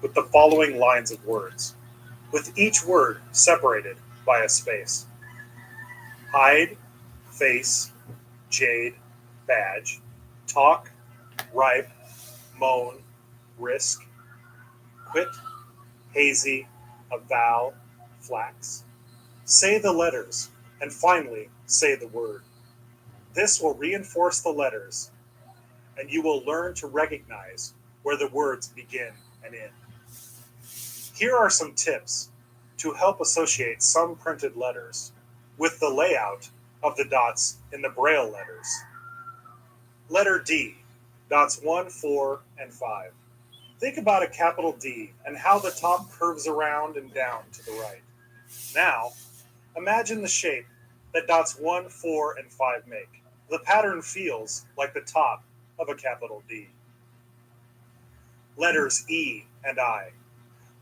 Speaker 12: with the following lines of words, with each word separated by a space. Hide, face, jade, badge, talk, ripe, moan, risk, quit, hazy, avow, flax. Say the letters, and finally say the word. This will reinforce the letters, and you will learn to recognize where the words begin and end. Here are some tips to help associate some printed letters with the layout of the dots in the Braille letters. Letter D, dots 1, 4, and 5. Think about a capital D and how the top curves around and down to the right. Now, imagine the shape that dots 1, 4, and 5 make. The pattern feels like the top of a capital D. Letters E and I.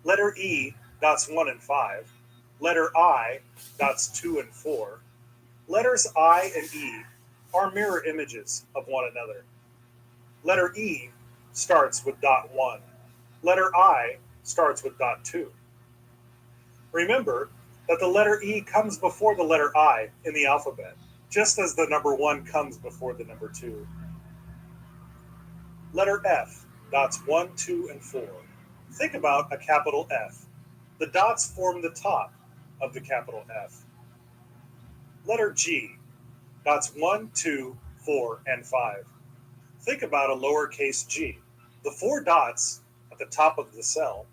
Speaker 12: Letter E, dots 1 and 5. Letter I, dots 2 and 4. Letters I and E are mirror images of one another. Letter E starts with dot 1. Letter I starts with dot 2. Remember that the letter E comes before the letter I in the alphabet, just as the number 1 comes before the number 2. Letter F, dots 1, 2, and 4. Think about a capital F. The dots form the top of the capital F. Letter G, dots 1, 2, 4, and 5. Think about a lowercase g. The 4 dots at the top of the cell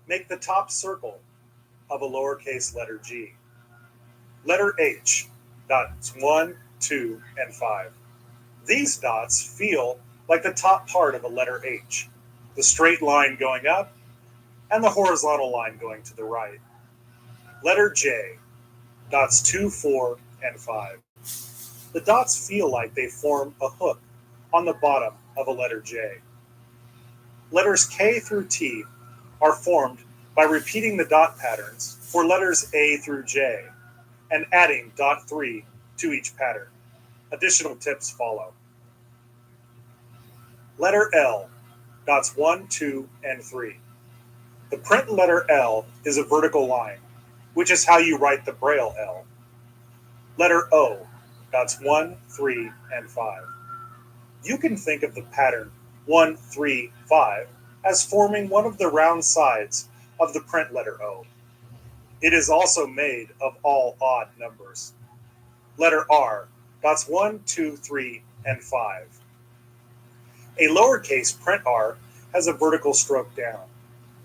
Speaker 12: make the top circle of a lowercase letter g. Letter H, dots 1, 2, and 5. These dots feel like the top part of a letter H, the straight line going up and the horizontal line going to the right. Letter J, dots 2, 4, and 5. The dots feel like they form a hook on the bottom of a letter J. Letters K through T are formed by repeating the dot patterns for letters A through J and adding dot 3 to each pattern. Additional tips follow. Letter L, dots 1, 2, and 3. The print letter L is a vertical line, which is how you write the Braille L. Letter O, dots 1, 3, and 5. You can think of the pattern 1, 3, 5 as forming one of the round sides of the print letter O. It is also made of all odd numbers. Letter R, dots 1, 2, 3, and 5. A lowercase print R has a vertical stroke down.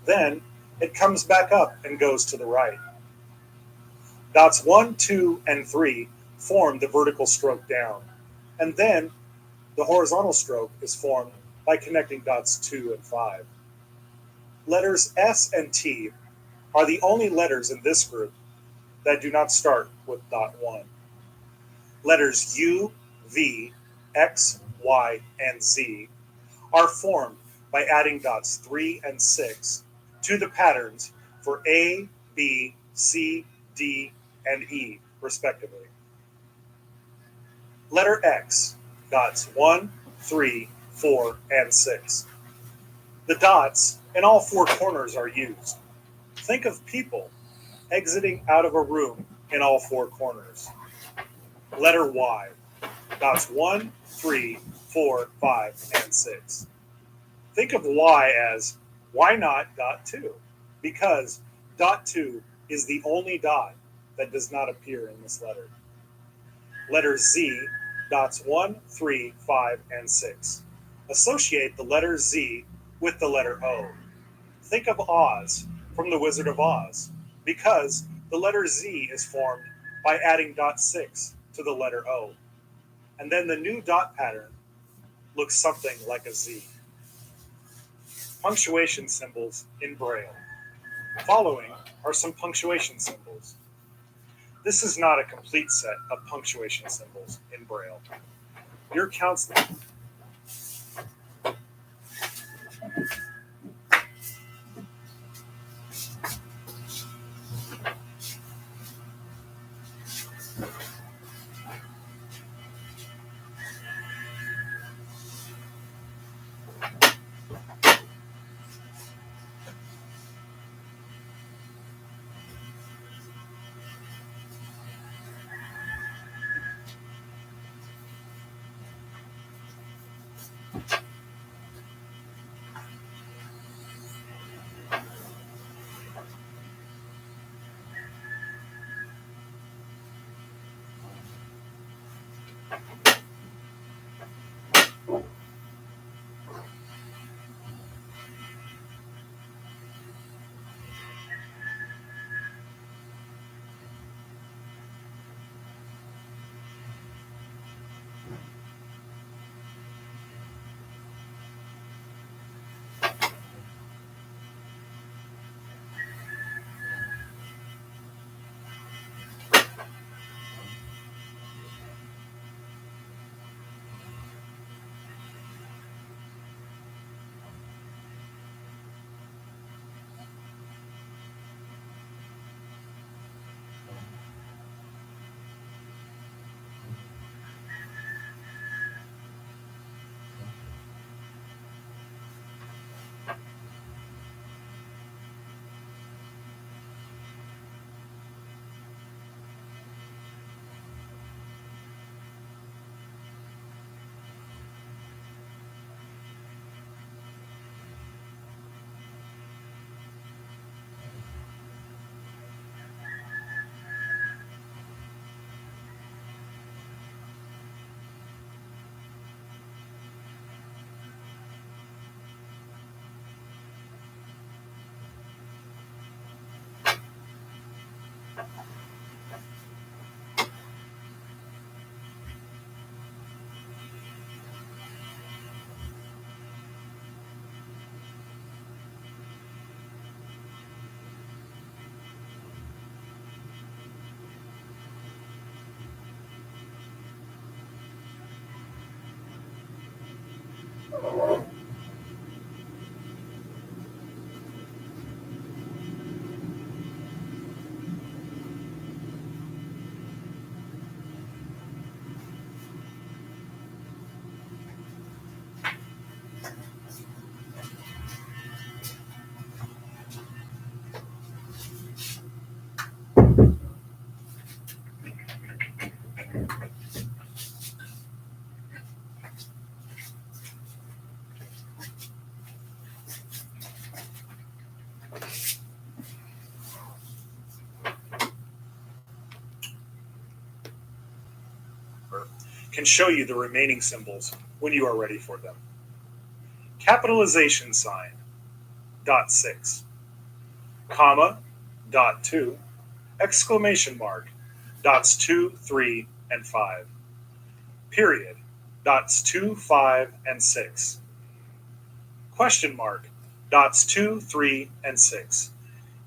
Speaker 12: Then it comes back up and goes to the right. Dots 1, 2, and 3 form the vertical stroke down, and then the horizontal stroke is formed by connecting dots 2 and 5. Letters S and T are the only letters in this group that do not start with dot 1. Letters U, V, X, Y, and Z are formed by adding dots 3 and 6 to the patterns for A, B, C, D, and E, respectively. Letter X, dots 1, 3, 4, and 6. The dots in all 4 corners are used. Think of people exiting out of a room in all 4 corners. Letter Y, dots 1, 3, 4, 5, and 6. Think of Y as why not dot 2? Because dot 2 is the only dot that does not appear in this letter. Letter Z, dots 1, 3, 5, and 6. Associate the letter Z with the letter O. Think of Oz from The Wizard of Oz, because the letter Z is formed by adding dot 6 to the letter O. And then the new dot pattern looks something like a Z. Punctuation symbols in Braille. Following are some punctuation symbols. This is not a complete set of punctuation symbols in Braille. Your counselor Can show you the remaining symbols when you are ready for them. Capitalization sign, dot 6, comma, dot 2, exclamation mark, dots 2, 3, and 5, period, dots 2, 5, and 6, question mark, dots 2, 3, and 6.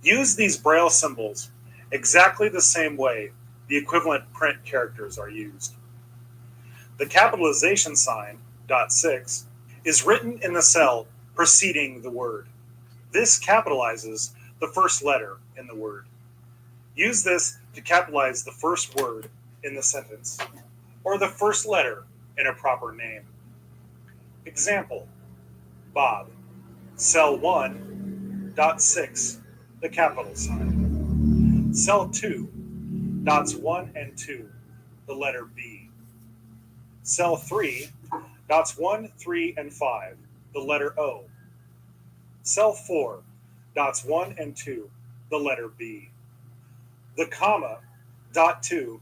Speaker 12: Use these Braille symbols exactly the same way the equivalent print characters are used. The capitalization sign, dot 6, is written in the cell preceding the word. This capitalizes the first letter in the word. Use this to capitalize the first word in the sentence, or the first letter in a proper name. Example, Bob, cell 1, dot 6, the capital sign. Cell 2, dots 1 and 2, the letter B. Cell 3, dots 1, 3, and 5, the letter O. Cell 4, dots 1 and 2, the letter B. The comma, dot 2,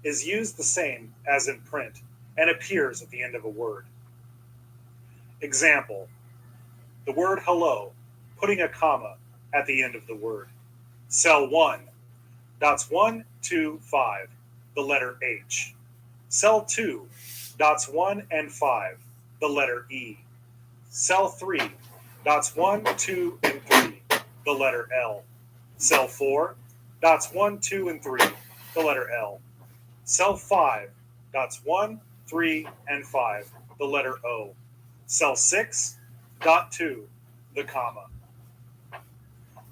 Speaker 12: is used the same as in print and appears at the end of a word. Example, the word hello, putting a comma at the end of the word. Cell 1, dots 1, 2, 5, the letter H. Cell 2, dots 1 and 5, the letter E. Cell 3, dots 1, 2, and 3, the letter L. Cell 4, dots 1, 2, and 3, the letter L. Cell 5, dots 1, 3, and 5, the letter O. Cell 6, dot 2, the comma.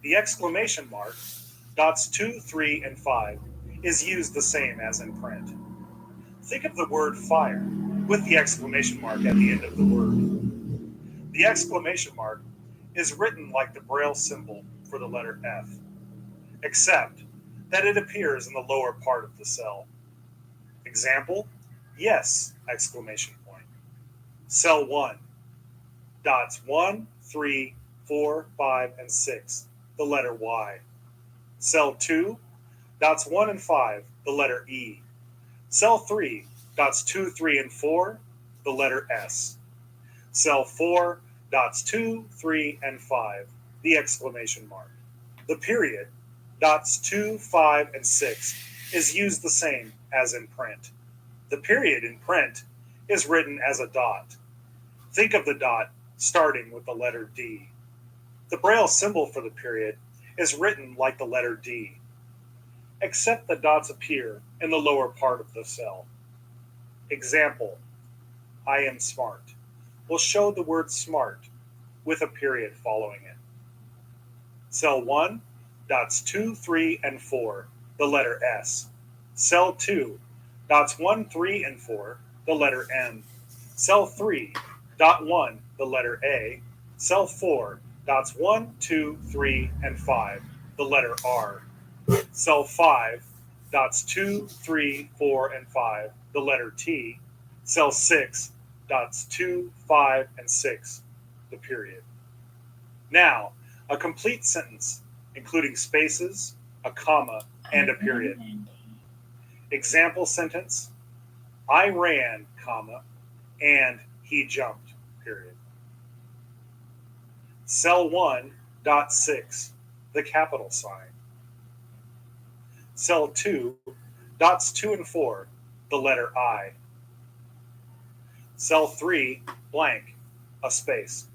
Speaker 12: The exclamation mark, dots 2, 3, and 5, is used the same as in print. Think of the word fire with the exclamation mark at the end of the word. The exclamation mark is written like the Braille symbol for the letter F, except that it appears in the lower part of the cell. Example, yes, exclamation point. Cell 1, dots 1, 3, 4, 5, and 6, the letter Y. Cell 2, dots 1 and 5, the letter E. Cell 3, dots 2, 3, and 4, the letter S. Cell 4, dots 2, 3, and 5, the exclamation mark. The period, dots 2, 5, and 6, is used the same as in print. The period in print is written as a dot. Think of the dot starting with the letter D. The Braille symbol for the period is written like the letter D, except the dots appear in the lower part of the cell. Example, I am smart, will show the word smart with a period following it. Cell 1, dots 2, 3, and 4, the letter S. Cell 2, dots 1, 3, and 4, the letter M. Cell 3, dot 1, the letter A. Cell 4, dots 1, 2, 3, and 5, the letter R. Cell 5, dots 2, 3, 4, and 5, the letter T. Cell 6, dots 2, 5, and 6, the period. Now, a complete sentence, including spaces, a comma, and a period. Example sentence, I ran, comma, and he jumped, period. Cell 1, dot 6, the capital sign. Cell 2, dots 2 and 4, the letter I. Cell 3, blank, a space.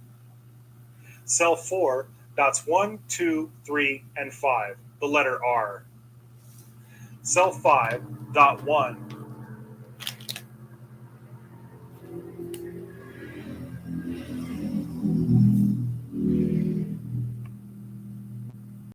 Speaker 12: Cell 4, dots 1, 2, 3, and 5, the letter R. Cell 5, dot 1,